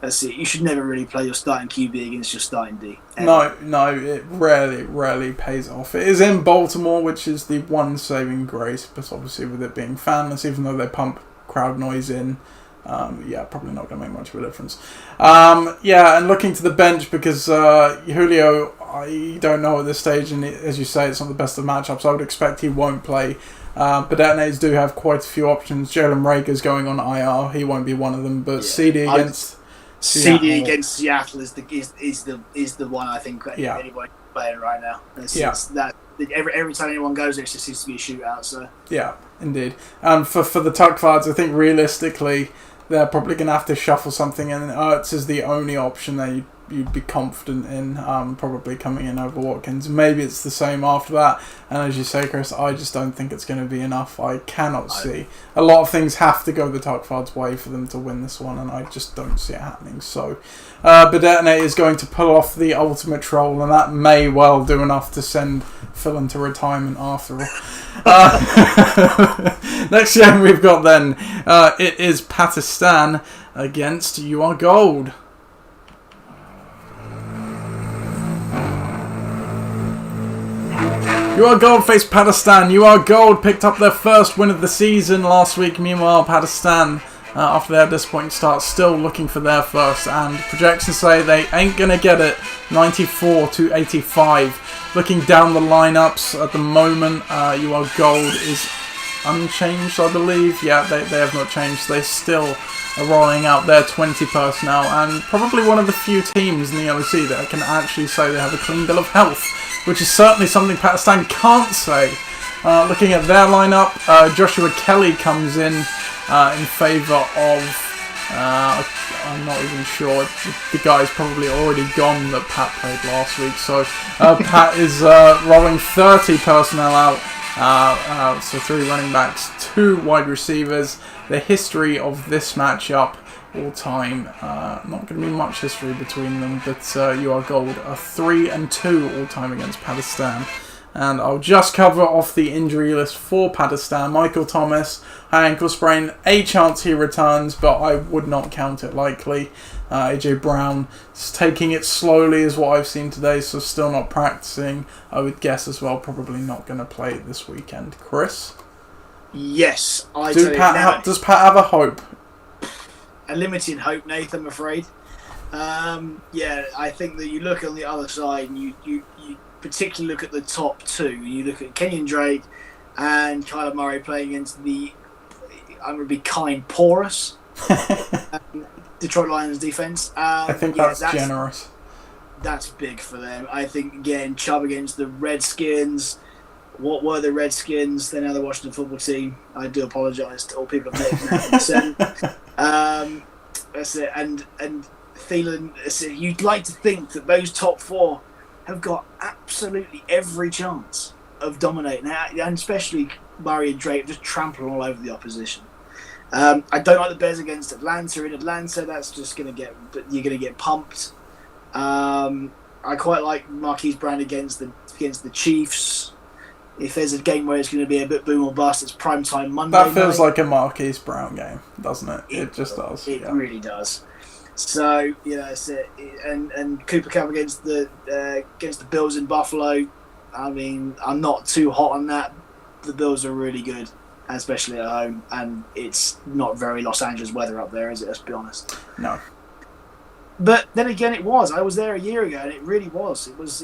That's it. You should never really play your starting QB against your starting D. Ever. No, it rarely pays off. It is in Baltimore, which is the one saving grace, but obviously with it being fanless, even though they pump crowd noise in, probably not going to make much of a difference. And looking to the bench, because Julio, I don't know at this stage, and as you say, it's not the best of matchups. I would expect he won't play. Bedernators do have quite a few options. Jalen Rager's going on IR. He won't be one of them, but CD against Seattle is the one I think anybody playing right now. It's that every time anyone goes there, it just seems to be a shootout. So yeah, indeed. And for the Tuckfards, I think realistically they're probably going to have to shuffle something, and Ertz is the only option that you'd be confident in, probably coming in over Watkins. Maybe it's the same after that, and as you say, Chris, I just don't think it's going to be enough. I cannot see. A lot of things have to go the Tuckfards' way for them to win this one, and I just don't see it happening. So, Bedernate is going to pull off the ultimate troll, and that may well do enough to send Phil into retirement after all. Next game we've got then, it is Pakistan against You Are Gold. You Are Gold face Pakistan. You Are Gold picked up their first win of the season last week. Meanwhile, Pakistan, after their disappointing start, still looking for their first. And projections say they ain't going to get it. 94-85. Looking down the lineups at the moment, You Are Gold is unchanged, I believe. Yeah, they have not changed. They still are rolling out their 20 personnel. And probably one of the few teams in the LEC that can actually say they have a clean bill of health, which is certainly something Pakistan can't say. Looking at their lineup, Joshua Kelly comes in favour of... I'm not even sure. The guy's probably already gone that Pat played last week. So Pat is rolling 30 personnel out. So 3 running backs, 2 wide receivers. The history of this matchup all time, not going to be much history between them, but you are gold are 3-2 all time against Pakistan. And I'll just cover off the injury list for Pakistan. Michael Thomas, high ankle sprain, a chance he returns, but I would not count it likely. AJ Brown is taking it slowly is what I've seen today, so still not practicing. I would guess as well, probably not going to play this weekend. Chris? Yes, does Pat have a hope? A limited hope, Nathan, I'm afraid. I think that you look on the other side and you particularly look at the top 2. You look at Kenyon Drake and Kyler Murray playing against the, I'm going to be kind, porous Detroit Lions defense. I think that's generous. That's big for them. I think, again, Chubb against the Redskins. What were the Redskins? They're now the Washington football team. I do apologise to all people who have taken that. That's it. And Thielen, you'd like to think that those top 4 have got absolutely every chance of dominating, and especially Murray and Drake just trampling all over the opposition. I don't like the Bears against Atlanta. In Atlanta, that's just you're going to get pumped. I quite like Marquise Brown against the Chiefs. If there's a game where it's going to be a bit boom or bust, it's primetime Monday That feels night. like a Marquise Brown game, doesn't it? It just does. It really does. So that's it. And Cooper Cup against the Bills in Buffalo. I mean, I'm not too hot on that. The Bills are really good, especially at home, and it's not very Los Angeles weather up there, is it? Let's be honest. No. But then again, it was. I was there a year ago, and it really was. It was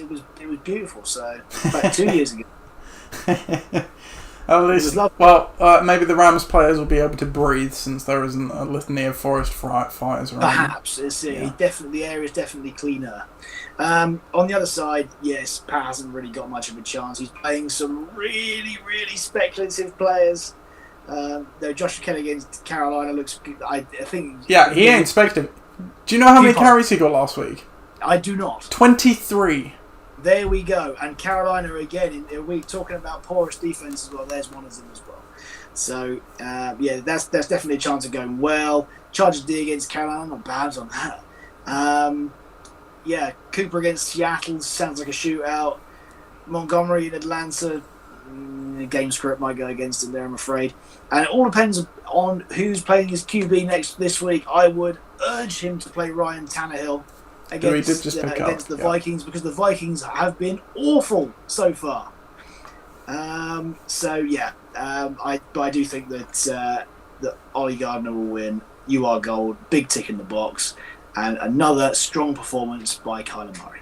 beautiful. So about 2 years ago. At least, maybe the Rams players will be able to breathe since there isn't a litany of forest fires around. Perhaps the area is definitely cleaner. On the other side, yes, Pat hasn't really got much of a chance. He's playing some really, really speculative players. Though Joshua Kelly against Carolina looks good. I think. Yeah, he ain't speculative. Do you know how many carries he got last week? I do not. 23. There we go. And Carolina again. We're talking about porous defense as well. There's one of them as well. So that's definitely a chance of going well. Chargers D against Carolina, not bad on that. Cooper against Seattle sounds like a shootout. Montgomery in Atlanta, game script might go against him there, I'm afraid. And it all depends on who's playing his QB this week. I would urge him to play Ryan Tannehill against the Vikings, because the Vikings have been awful so far. I do think that Ollie Gardner will win. You are gold. Big tick in the box. And another strong performance by Kyler Murray.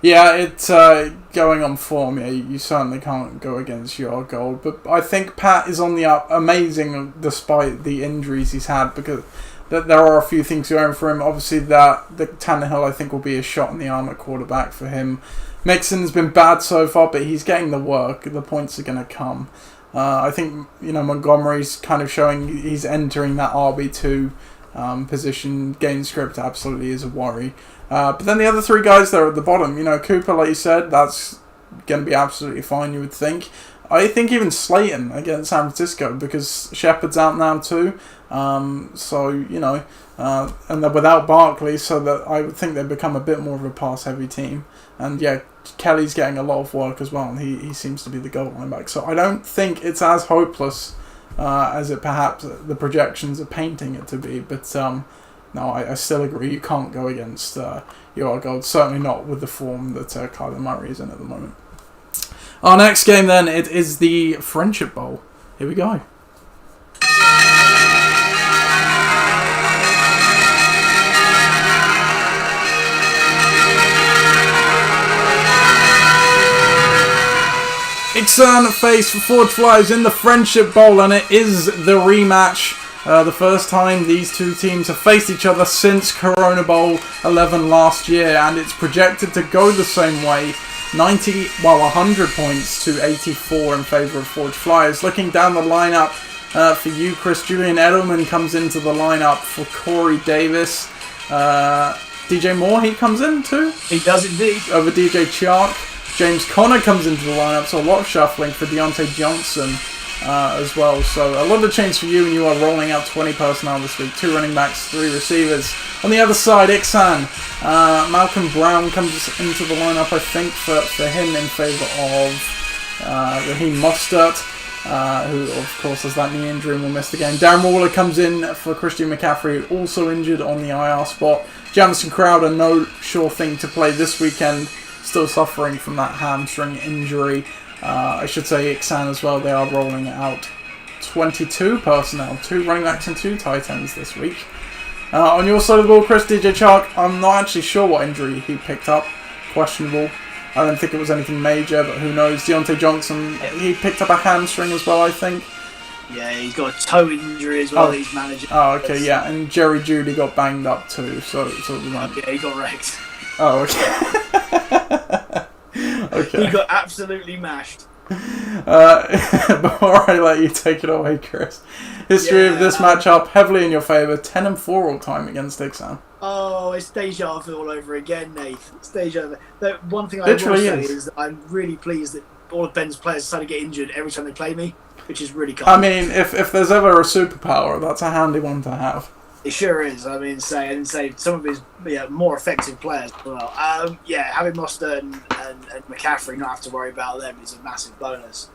Yeah, it's going on form. Yeah, you certainly can't go against your gold. But I think Pat is on the up, amazing despite the injuries he's had, because there are a few things going for him. Obviously, the Tannehill I think will be a shot in the arm at quarterback for him. Mixon's been bad so far, but he's getting the work. The points are going to come. I think Montgomery's kind of showing he's entering that RB2 position. Game script absolutely is a worry. But then the other 3 guys there at the bottom, Cooper, like you said, that's going to be absolutely fine, you would think. I think even Slayton against San Francisco, because Shepard's out now too. And they're without Barkley, so that I would think they've become a bit more of a pass-heavy team. And Kelly's getting a lot of work as well, and he seems to be the goal line back. So I don't think it's as hopeless as it perhaps the projections are painting it to be. But no, I still agree. You can't go against your gold. Certainly not with the form that Kyler Murray is in at the moment. Our next game then, it is the Friendship Bowl. Here we go. Ixon face for Forge Flyers in the Friendship Bowl, and it is the rematch. The first time these two teams have faced each other since Corona Bowl 11 last year, and it's projected to go the same way. 100 points to 84 in favour of Forge Flyers. Looking down the lineup for you, Chris, Julian Edelman comes into the lineup for Corey Davis. DJ Moore, he comes in too? He does indeed. Over DJ Chark. James Conner comes into the lineup, so a lot of shuffling for Deontay Johnson as well. So a lot of change for you, and you are rolling out 20 personnel this week. 2 running backs, 3 receivers. On the other side, Ixan, Malcolm Brown comes into the lineup, I think, for him in favour of Raheem Mostert, who of course has that knee injury and will miss the game. Darren Waller comes in for Christian McCaffrey, also injured on the IR spot. Jamison Crowder, no sure thing to play this weekend, still suffering from that hamstring injury. I should say Ixan as well. They are rolling out 22 personnel, 2 running backs and 2 tight ends this week. On your side of the ball, Chris, DJ Chark, I'm not actually sure what injury he picked up. Questionable. I don't think it was anything major, but who knows. Deontay Johnson, he picked up a hamstring as well, I think. Yeah, he's got a toe injury as well that he's managing. Oh, okay, yeah. And Jerry Jeudy got banged up too, so yeah, he got wrecked. Oh, okay. Okay. He got absolutely mashed. Before I let you take it away, Chris. History of this matchup, heavily in your favour. 10-4 all time against Ixan. Oh, it's deja vu all over again, Nate. It's deja vu. The one thing I Literally will say is that I'm really pleased that all of Ben's players decided to get injured every time they play me, which is really kind. I mean, if there's ever a superpower, that's a handy one to have. It sure is. I mean, say some of his more effective players as well. Having Mostert and McCaffrey not have to worry about them is a massive bonus.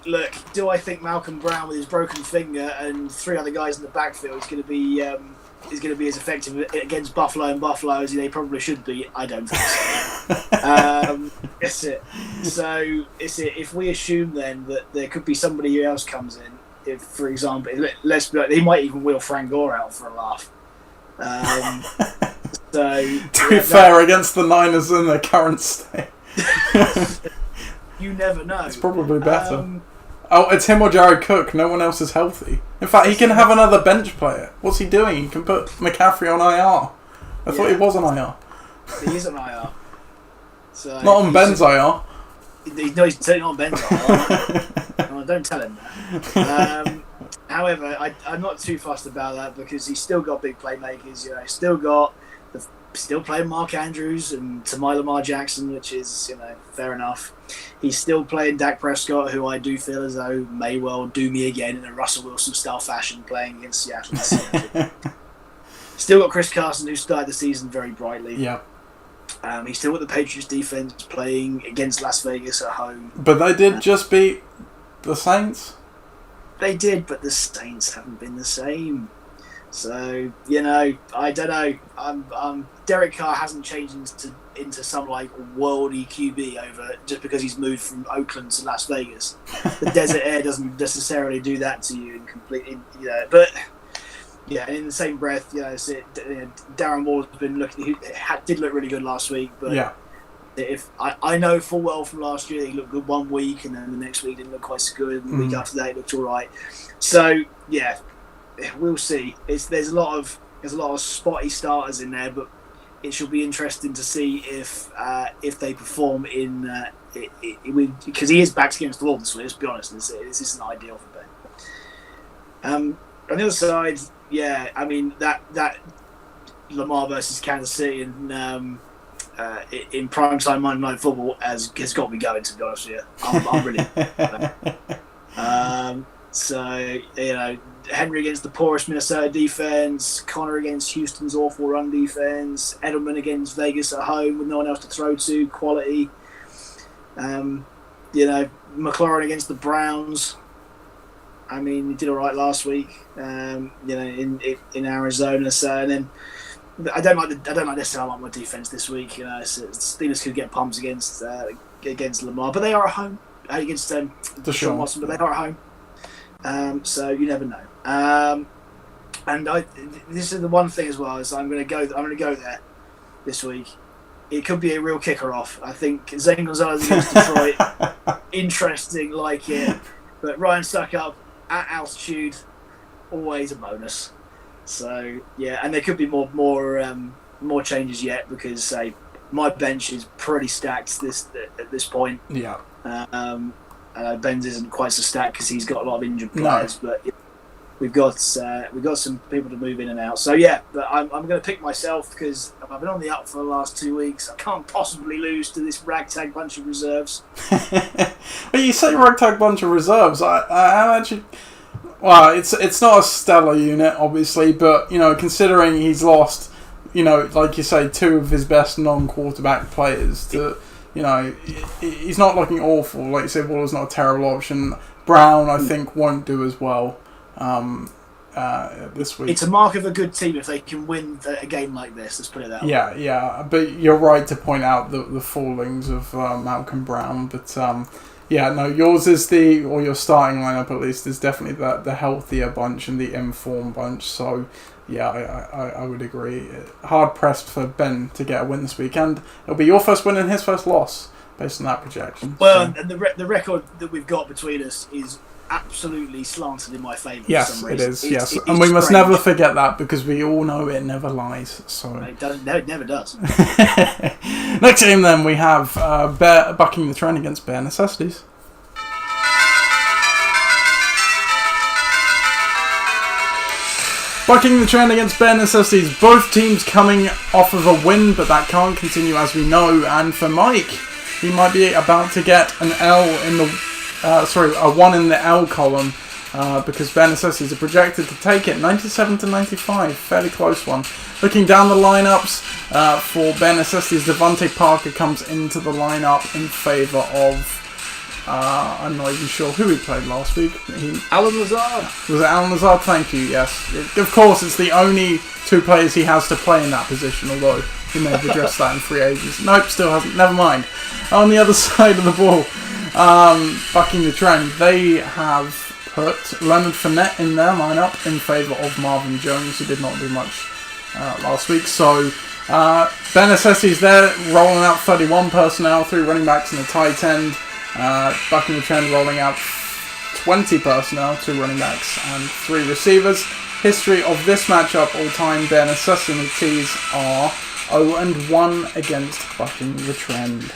Look, do I think Malcolm Brown with his broken finger and 3 other guys in the backfield is going to be as effective against Buffalo and Buffalo as they probably should be? I don't think so. It's it. So if we assume then that there could be somebody who else comes in, if for example, they might even wheel Frank Gore out for a laugh. To be fair, against the Niners in their current state, you never know. It's probably better. It's him or Jared Cook. No one else is healthy. In fact, he can have another bench player. What's he doing? He can put McCaffrey on IR. I thought he was on IR. He is on IR. So not on Ben's IR. No, he's certainly not on Ben's IR. Oh, don't tell him that. However, I'm not too fussed about that because he's still got big playmakers. Still playing Mark Andrews and Tamai Lamar Jackson, which is fair enough. He's still playing Dak Prescott, who I do feel as though may well do me again in a Russell Wilson style fashion, playing against Seattle. Still got Chris Carson, who started the season very brightly. Yeah. He's still with the Patriots defense playing against Las Vegas at home. But they did just beat the Saints. They did, but the Saints haven't been the same. So I don't know. Derek Carr hasn't changed into some worldy QB over just because he's moved from Oakland to Las Vegas. The desert air doesn't necessarily do that to you, and completely. But and in the same breath, Darren Waller's been looking. He did look really good last week, but if I know full well from last year he looked good one week, and then the next week didn't look quite so good, and the week after that he looked all right. So we'll see. There's a lot of spotty starters in there, but it should be interesting to see if they perform because he is back against the wall this week. Let's be honest, this isn't ideal for Ben. On the other side, I mean that Lamar versus Kansas City in primetime Monday Night Football has got me going. To be honest with you, I'm really. Henry against the porous Minnesota defense, Connor against Houston's awful run defense, Edelman against Vegas at home with no one else to throw to, quality. McLaurin against the Browns. I mean, he did all right last week. In Arizona. So, and then I don't like my defense this week. Steelers could get pumped against Lamar, but they are at home against Deshaun Watson, but they are at home. So you never know. This is the one thing as well, is I'm going to go there this week. It could be a real kicker off. I think Zane Gonzalez against Detroit, interesting, like it. But Ryan Suckup at altitude, always a bonus. So and there could be more changes yet because my bench is pretty stacked at this point. Yeah. Ben's isn't quite so stacked because he's got a lot of injured players, but we've got some people to move in and out. So yeah, but I'm going to pick myself because I've been on the up for the last 2 weeks. I can't possibly lose to this ragtag bunch of reserves. Well, you say ragtag bunch of reserves. I'm actually. Well, it's not a stellar unit, obviously, but considering he's lost, like you say, 2 of his best non-quarterback players to. He's not looking awful. Like you said, Waller's not a terrible option. Brown, I think, won't do as well this week. It's a mark of a good team if they can win a game like this. Let's put it that way. Yeah. But you're right to point out the fallings of Malcolm Brown. But yours is your starting lineup at least is definitely the healthier bunch and the informed bunch. So. Yeah, I would agree. Hard pressed for Ben to get a win this weekend. It'll be your first win and his first loss, based on that projection. Well, and the record that we've got between us is absolutely slanted in my favour. Yes, for some it reason. is. Yes, and we must never forget that because we all know it never lies. So it never does. Next game, then we have Bear bucking the trend against Bare Necessities. Bucking the trend against Bare Necessities. Both teams coming off of a win, but that can't continue as we know. And for Mike, he might be about to get an L in the a 1 in the L column because Bare Necessities are projected to take it 97-95, fairly close one. Looking down the lineups for Bare Necessities, Devontae Parker comes into the lineup in favour of. I'm not even sure who he played last week. Alan Lazard. Was it Alan Lazard? Thank you, yes. Of course, it's the only 2 players he has to play in that position, although he may have addressed that in free agents. Nope, still hasn't. Never mind. On the other side of the ball, bucking the trend, they have put Leonard Fournette in their lineup in favour of Marvin Jones, who did not do much last week. So, Bare Necessities there, rolling out 31 personnel, 3 running backs and a tight end. Bucking the trend, rolling out 20 personnel, 2 running backs and 3 receivers. History of this matchup, all-time Bare Necessities are 0-1 against bucking the trend.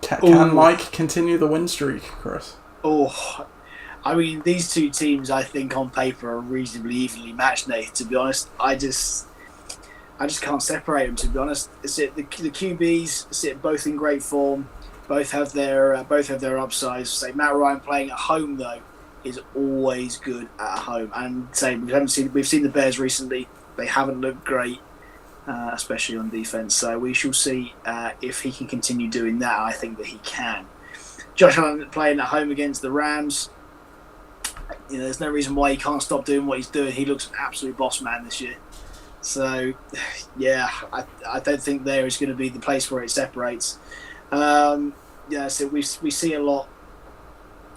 Can Mike continue the win streak, Chris? Oh, I mean, these 2 teams, I think, on paper are reasonably evenly matched, Nate. To be honest, I just can't separate them. To be honest, the QBs sit both in great form. Both have their upsides. Say Matt Ryan playing at home though is always good at home. And say we've seen the Bears recently. They haven't looked great, especially on defense. So we shall see if he can continue doing that. I think that he can. Josh Allen playing at home against the Rams. There's no reason why he can't stop doing what he's doing. He looks an absolute boss man this year. So, yeah, I don't think there is going to be the place where it separates. So we see a lot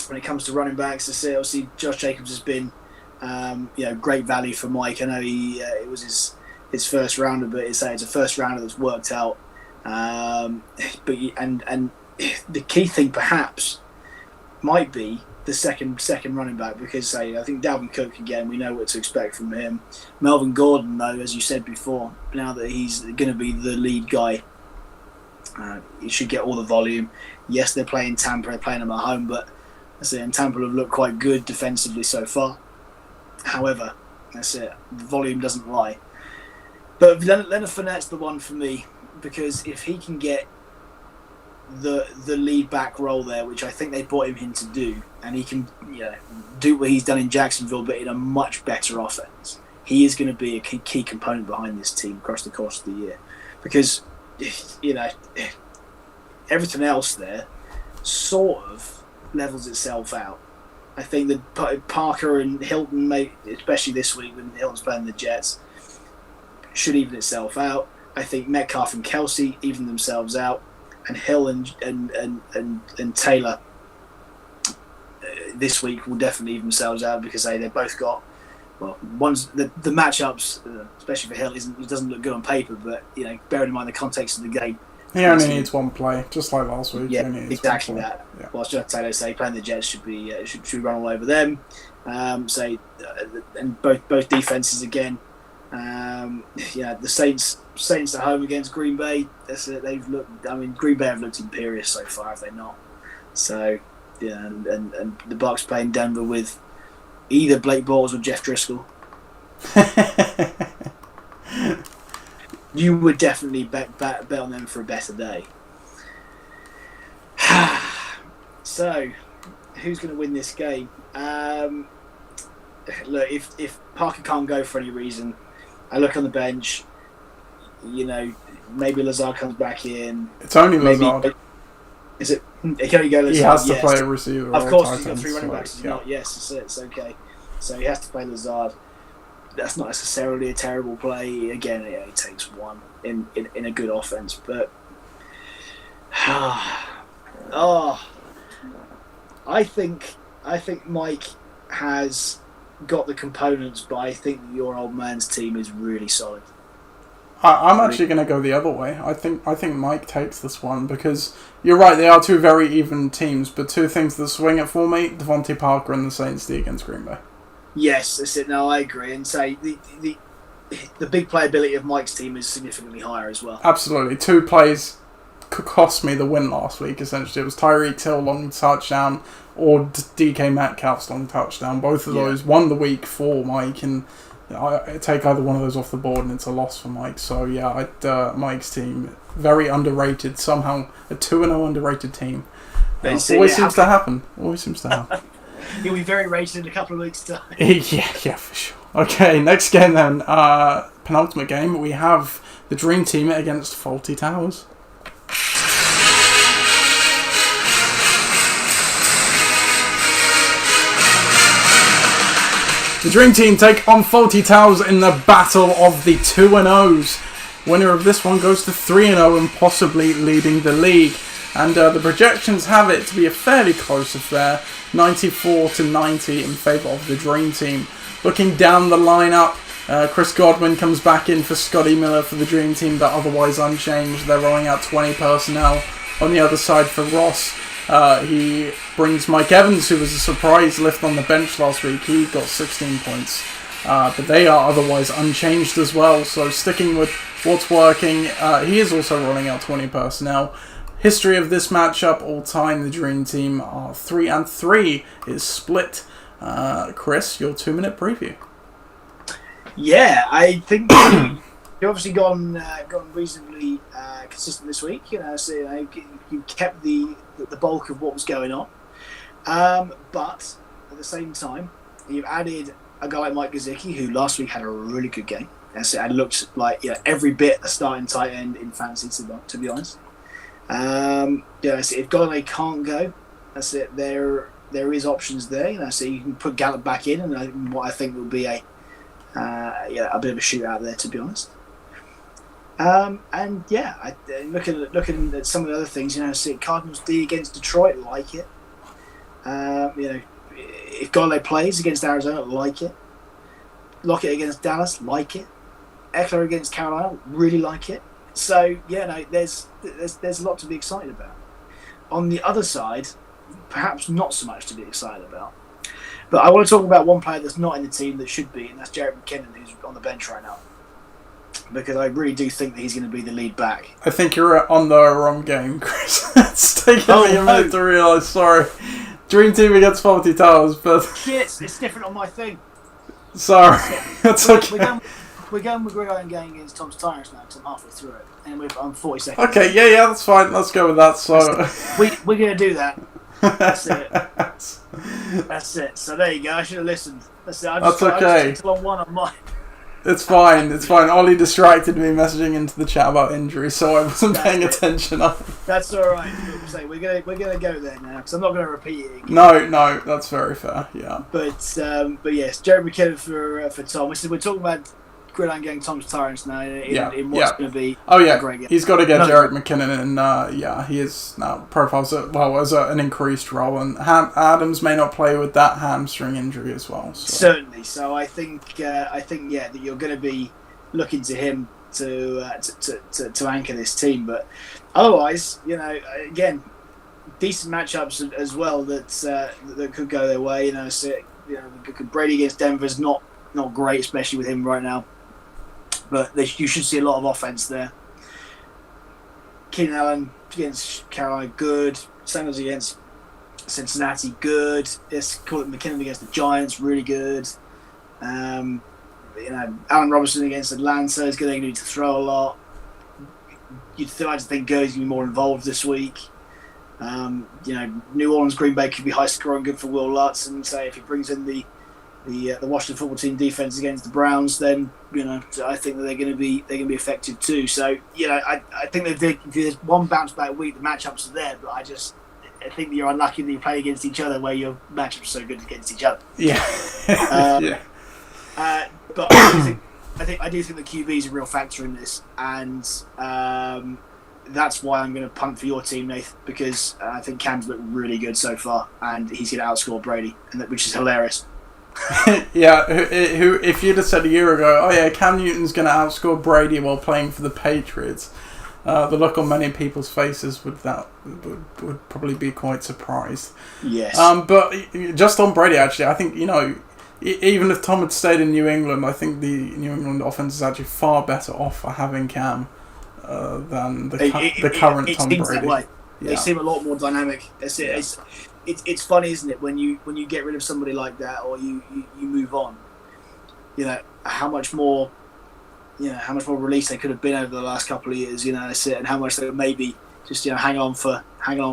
when it comes to running backs. Obviously, Josh Jacobs has been, great value for Mike. I know it was his first rounder, but it's a first rounder that's worked out. But the key thing perhaps might be the second running back because I think Dalvin Cook, again, we know what to expect from him. Melvin Gordon, though, as you said before, now that he's going to be the lead guy, he should get all the volume. Yes, they're playing Tampa, they're playing them at home, but and Tampa have looked quite good defensively so far. However, that's it. The volume doesn't lie. But Leonard Fournette's the one for me because if he can get the lead back role there, which I think they brought him in to do, and he can do what he's done in Jacksonville, but in a much better offense. He is going to be a key component behind this team across the course of the year, because everything else there sort of levels itself out. I think that Parker and Hilton, especially this week when Hilton's playing the Jets, should even itself out. I think Metcalf and Kelsey even themselves out. And Hill and Taylor this week will definitely even themselves out because they both got one's the matchups, especially for Hill, it doesn't look good on paper, but bearing in mind the context of the game, he only needs one play, just like last week. Yeah, exactly that. Yeah. Whilst Jonathan Taylor say playing the Jets should run all over them. And both defenses again. The Saints at home against Green Bay. They've looked. I mean, Green Bay have looked imperious so far, have they not? So, Yeah, and the Bucks playing Denver with either Blake Bortles or Jeff Driscoll. You would definitely bet on them for a better day. So, who's going to win this game? Look, if Parker can't go for any reason, I look on the bench. Maybe Lazard comes back in. It's only Lazard. Is it? It can only go Lazard. He has to play a receiver. Of course, he's got 3 running backs. Yes, it's okay. So he has to play Lazard. That's not necessarily a terrible play. Again, it only takes one in a good offense. But I think Mike has got the components, but I think your old man's team is really solid. I'm actually going to go the other way. I think Mike takes this one because you're right. They are 2 very even teams, but 2 things that swing it for me: Devontae Parker and the Saints D against Green Bay. Yes, that's it. No, I agree, and say the big playability of Mike's team is significantly higher as well. Absolutely, 2 plays could cost me the win last week. Essentially, it was Tyreek Hill long touchdown or DK Metcalf's long touchdown. Both of those won the week for Mike, and I take either one of those off the board, and it's a loss for Mike. So yeah, Mike's team very underrated. Somehow a 2-0 underrated team. Always seems to happen. He'll be very rated in a couple of weeks' time. yeah, for sure. Okay, next game then. Penultimate game. We have the Dream Team against Faulty Towers. The Dream Team take on Faulty Towers in the battle of the 2-0s. Winner of this one goes to 3-0 and possibly leading the league. And the projections have it to be a fairly close affair, 94-90 in favour of the Dream Team. Looking down the lineup, Chris Godwin comes back in for Scotty Miller for the Dream Team, but otherwise unchanged. They're rolling out 20 personnel. On the other side for Ross, he brings Mike Evans, who was a surprise lift on the bench last week. He got 16 points. But they are otherwise unchanged as well. So sticking with what's working, he is also rolling out 20 personnel. History of this matchup, all time, the Dream Team are 3-3. Is split. Chris, your 2-minute preview. Yeah, I think you've obviously gone reasonably consistent this week. So you kept the bulk of what was going on, but at the same time, you've added a guy like Mike Gesicki, who last week had a really good game. And looked like every bit a starting tight end in fantasy, to be honest. So if Golladay can't go, that's it. There is options there. So you can put Gallup back in, and what I think will be a bit of a shootout there, to be honest. Looking at some of the other things, see Cardinals D against Detroit, like it. If Golladay plays against Arizona, like it. Lockett against Dallas, like it. Eckler against Carolina, really like it. So there's a lot to be excited about. On the other side, perhaps not so much to be excited about. But I want to talk about one player that's not in the team that should be, and that's Jared McKinnon, who's on the bench right now. Because I really do think that he's going to be the lead back. I think you're on the wrong game, Chris. It's taken me a minute to realise. Sorry. Dream Team against Faulty Towers, but... Shit, it's different on my thing. Sorry. That's okay. We're going with Gridiron Gang against Tom's Tyrants now, because I'm halfway through it. And I'm 40 seconds. Okay, yeah, that's fine. Let's go with that. So we're going to do that. That's it. That's it. So there you go. I should have listened. That's it. That's okay. I just on one on mine. It's fine. Ollie distracted me messaging into the chat about injury, so I wasn't paying attention. That's all right. We're gonna go there now, because I'm not going to repeat it again. No, that's very fair. Yeah. But yes, Jared McKinnon for Tom. We're talking about Gridiron Gang Tom's Tyrants now in what's going to be a great game. He's got to get Jared McKinnon, and he is now profiles as an increased role, and Adams may not play with that hamstring injury as well. So. Certainly. So I think that you're going to be looking to him to anchor this team, but otherwise, again, decent matchups as well that could go their way. Brady against Denver's not great, especially with him right now. But you should see a lot of offense there. Keenan Allen against Carolina, good. Sanders against Cincinnati, good. Let's call it McKinnon against the Giants, really good. Allen Robinson against Atlanta is going to need to throw a lot. You'd like to think Gurley's going to be more involved this week. New Orleans, Green Bay could be high scoring, good for Will Lutz, and say if he brings in the Washington football team defense against the Browns, then I think that they're going to be effective too. So I think if there's one bounce back week, the matchups are there, but I think that you're unlucky that you play against each other where your matchups are so good against each other. Yeah. But I do think the QB is a real factor in this, and that's why I'm going to punt for your team, Nath, because I think Cam's looked really good so far, and he's going to outscore Brady, which is hilarious. Yeah, who if you'd have said a year ago, oh yeah, Cam Newton's going to outscore Brady while playing for the Patriots, the look on many people's faces would probably be quite surprised. Yes. But just on Brady, actually, I think even if Tom had stayed in New England, I think the New England offense is actually far better off for having Cam than the current Tom Brady. That way. Yeah. They seem a lot more dynamic. It's funny, isn't it, when you get rid of somebody like that, or you move on. How much more release they could have been over the last couple of years. And how much they would maybe just hang on for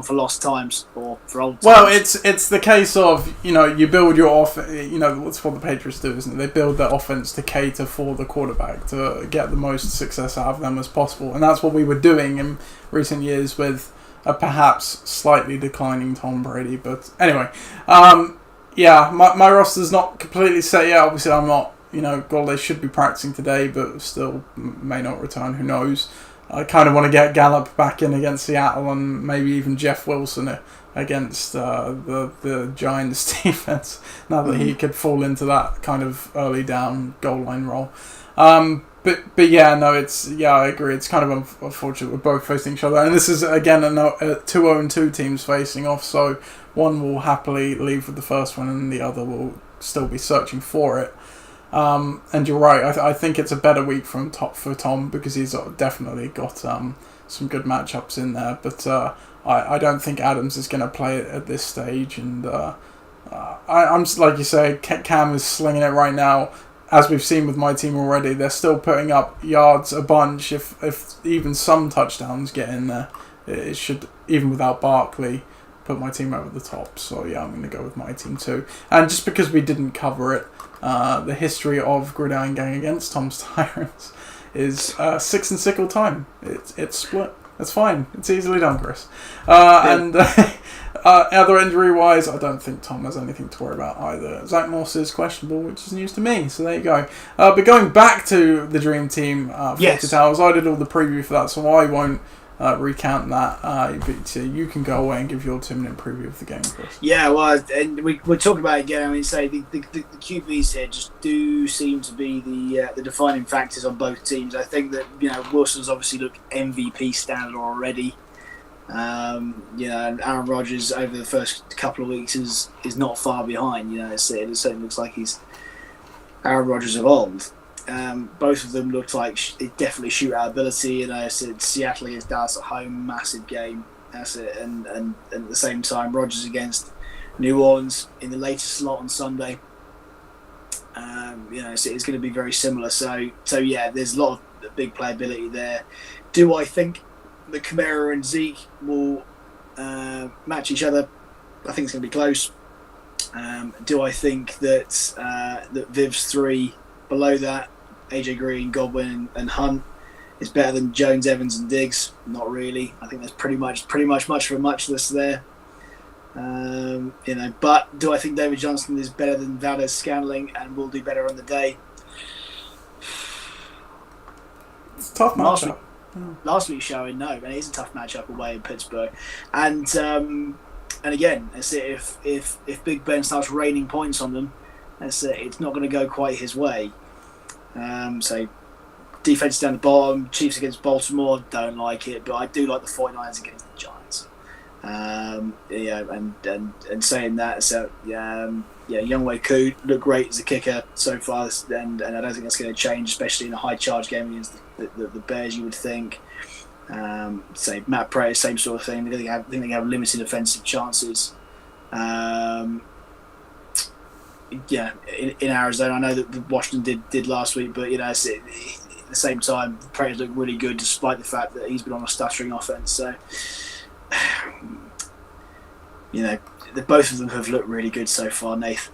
lost times or for old times. Well, it's the case of you build your off. That's what the Patriots do, isn't it? They build their offense to cater for the quarterback to get the most success out of them as possible, and that's what we were doing in recent years with a perhaps slightly declining Tom Brady. But anyway, my roster's not completely set yet. Obviously, I'm not. Golladay should be practicing today, but still may not return. Who knows? I kind of want to get Gallup back in against Seattle, and maybe even Jeff Wilson against the Giants defense. Now that he could fall into that kind of early down goal line role. But I agree. It's kind of unfortunate we're both facing each other, and this is again a 2-0-2 teams facing off. So one will happily leave with the first one, and the other will still be searching for it. And you're right. I think it's a better week for Tom because he's definitely got some good matchups in there. But I don't think Adams is going to play it at this stage, and I'm like you say, Cam is slinging it right now. As we've seen with my team already, they're still putting up yards a bunch. If even some touchdowns get in there, it should, even without Barkley, put my team over the top. So yeah, I'm going to go with my team too. And just because we didn't cover it, the history of Gridiron Gang against Tom's Tyrants is 6 and sickle time. It's split. It's fine. It's easily done, Chris. And other injury-wise, I don't think Tom has anything to worry about either. Zach Moss is questionable, which is news to me, so there you go. But going back to the Dream Team, 40 Towers, I did all the preview for that, so I won't recount that. But you can go away and give your 2-minute preview of the game, Chris. Yeah, well, and we'll talk about it again. I mean, say the QBs here just do seem to be the defining factors on both teams. I think that Wilson's obviously looked MVP standard already. And Aaron Rodgers over the first couple of weeks is not far behind. It certainly looks like he's Aaron Rodgers of old. Both of them looked like definitely shootout ability. Seattle against Dallas at home, massive game. That's it. And at the same time, Rodgers against New Orleans in the latest slot on Sunday. So it's going to be very similar. So yeah, there's a lot of big playability there. Do I think that Kamara and Zeke will match each other? I think it's going to be close. Do I think that that Viv's 3 below that, AJ Green, Godwin, and Hunt, is better than Jones, Evans, and Diggs? Not really. I think there's pretty much much of a muchness there. But do I think David Johnson is better than Valdez Scantling and will do better on the day? It's a tough matchup. Last week's showing, no, and it is a tough matchup away in Pittsburgh. And again, if Big Ben starts raining points on them, it's not going to go quite his way. So defense down the bottom, Chiefs against Baltimore, don't like it, but I do like the 49ers against the Giants. And saying that, so Younghoe Koo looked great as a kicker so far, and I don't think that's going to change, especially in a high charge game against the Bears. You would think. Say Matt Prater, same sort of thing. I think they have limited offensive chances. In Arizona, I know that Washington did last week, but at the same time, the Predators look really good despite the fact that he's been on a stuttering offense. So, both of them have looked really good so far, Nath.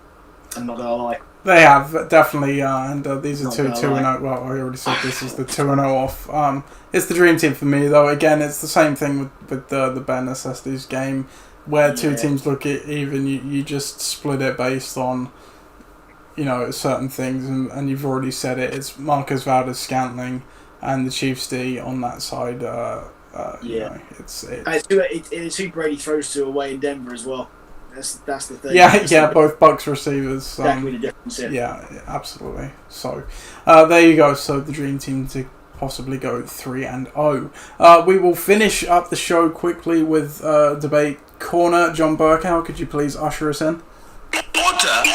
I'm not gonna lie. They have definitely, and these are Not two gonna 2-0. lie. Well, I already said this is the 2-0 off. It's the dream team for me, though. Again, it's the same thing with the bare necessities game, where two teams look at even. You just split it based on certain things, and you've already said it. It's Marcus Valdez Scantling and the Chiefs D on that side. It's who Brady throws to away in Denver as well. That's the thing. Both Bucks receivers. Exactly the difference. Yeah, absolutely. So, there you go. So the dream team to possibly go 3-0. We will finish up the show quickly with debate corner. John Burkow, could you please usher us in? Order.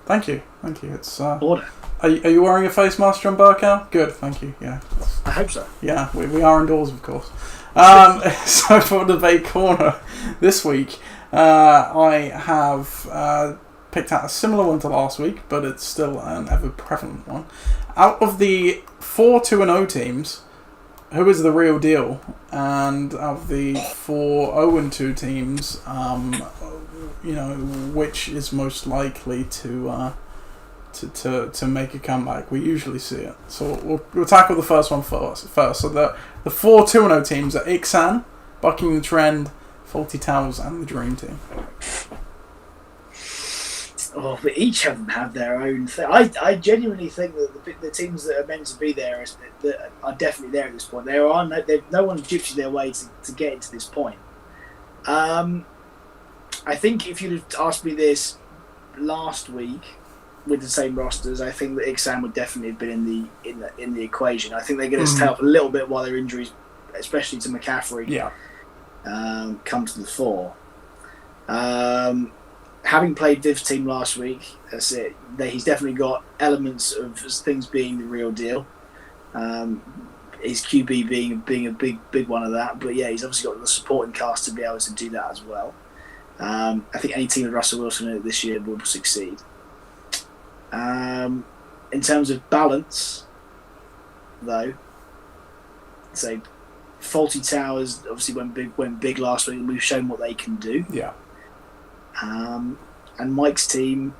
Thank you. It's Order. Are you wearing a face mask, John Burkow? Good, thank you. Yeah. I hope so. Yeah, we are indoors, of course. So for debate corner this week, I have picked out a similar one to last week, but it's still an ever prevalent one. Out of the 4 2-0 teams, who is the real deal? And of the 4 0-2 teams, which is most likely to make a comeback? We usually see it. So we'll tackle the first one first. So the 4 2-0 teams are Ixan, Bucking the Trend, Faulty Towers, and the Dream Team. Oh, but each of them have their own thing. I genuinely think that the teams that are meant to be there that are definitely there at this point. No one's gypsied their way to get to this point. I think if you'd have asked me this last week with the same rosters, I think that Ixan would definitely have been in the equation. I think they're going to stay up a little bit while their injuries, especially to McCaffrey, come to the fore. Having played Viv's team last week, that's it. He's definitely got elements of things being the real deal. His QB being a big one of that, but he's obviously got the supporting cast to be able to do that as well. I think any team with Russell Wilson in it this year will succeed. In terms of balance, though, so Faulty Towers obviously went big last week, and we've shown what they can do. Yeah. And Mike's team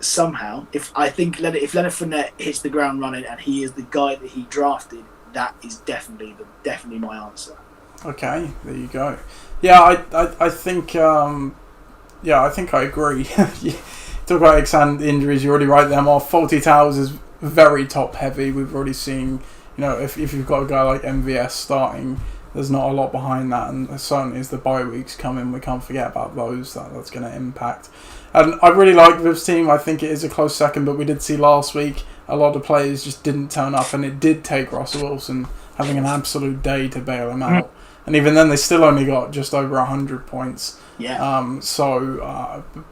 somehow, if Leonard Fournette hits the ground running and he is the guy that he drafted, that is definitely my answer. Okay, there you go. Yeah, I think I think I agree. Talk about Ixan injuries, you already write them off. Faulty Towers is very top heavy. We've already seen, if you've got a guy like MVS starting, there's not a lot behind that, and certainly as the bye weeks come in, we can't forget about those. That's going to impact. And I really like Viv's team. I think it is a close second, but we did see last week a lot of players just didn't turn up, and it did take Russell Wilson having an absolute day to bail him out. And even then, they still only got just over 100 points. Yeah.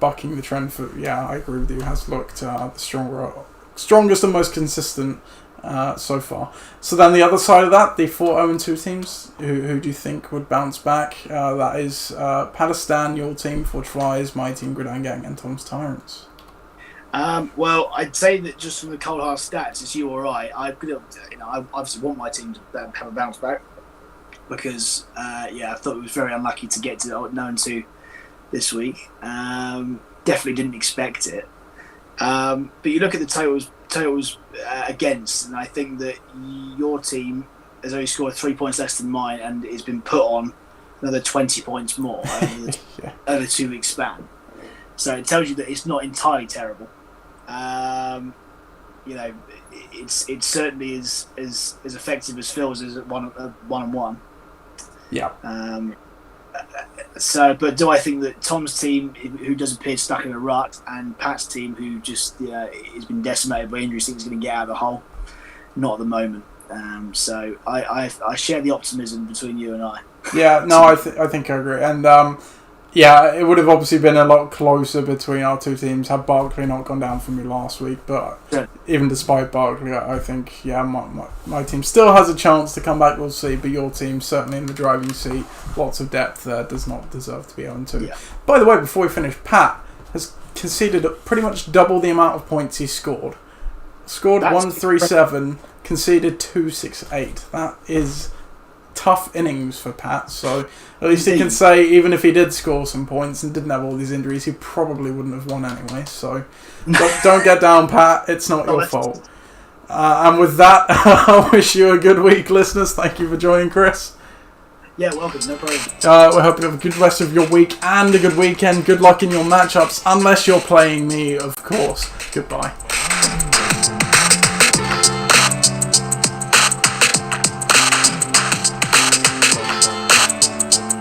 Bucking the Trend I agree with you, has looked the strongest and most consistent so far. So then the other side of that, the 4 0-2 teams, who do you think would bounce back? That is Palestine, your team, Forge Flyers, my team, Gridiron Gang, and Tom's Tyrants. Well, I'd say that just from the cold hard stats, it's you or I obviously want my team to have a bounce back because I thought it was very unlucky to get to 0-2 this week. Definitely didn't expect it. But you look at the totals against, and I think that your team has only scored 3 points less than mine, and it's been put on another 20 points more over 2 weeks span. So it tells you that it's not entirely terrible. It certainly is as effective as Phil's is at one-on-one. Yeah. But do I think that Tom's team, who does appear stuck in a rut, and Pat's team, who just has been decimated by injuries, think is going to get out of the hole? Not at the moment. So I share the optimism between you and I. Yeah, no, I think I agree, and Yeah, it would have obviously been a lot closer between our two teams had Barkley not gone down for me last week. But even despite Barkley, I think, my team still has a chance to come back, we'll see. But your team, certainly in the driving seat, lots of depth there, does not deserve to be 0-2. Yeah. By the way, before we finish, Pat has conceded pretty much double the amount of points he scored. Scored 137, conceded 268. That is tough innings for Pat, so at least he can say even if he did score some points and didn't have all these injuries, he probably wouldn't have won anyway, so don't get down, Pat. It's not your fault. And with that, I wish you a good week, listeners. Thank you for joining, Chris. Yeah, welcome, no problem. We hope you have a good rest of your week and a good weekend. Good luck in your matchups, unless you're playing me, of course. Goodbye.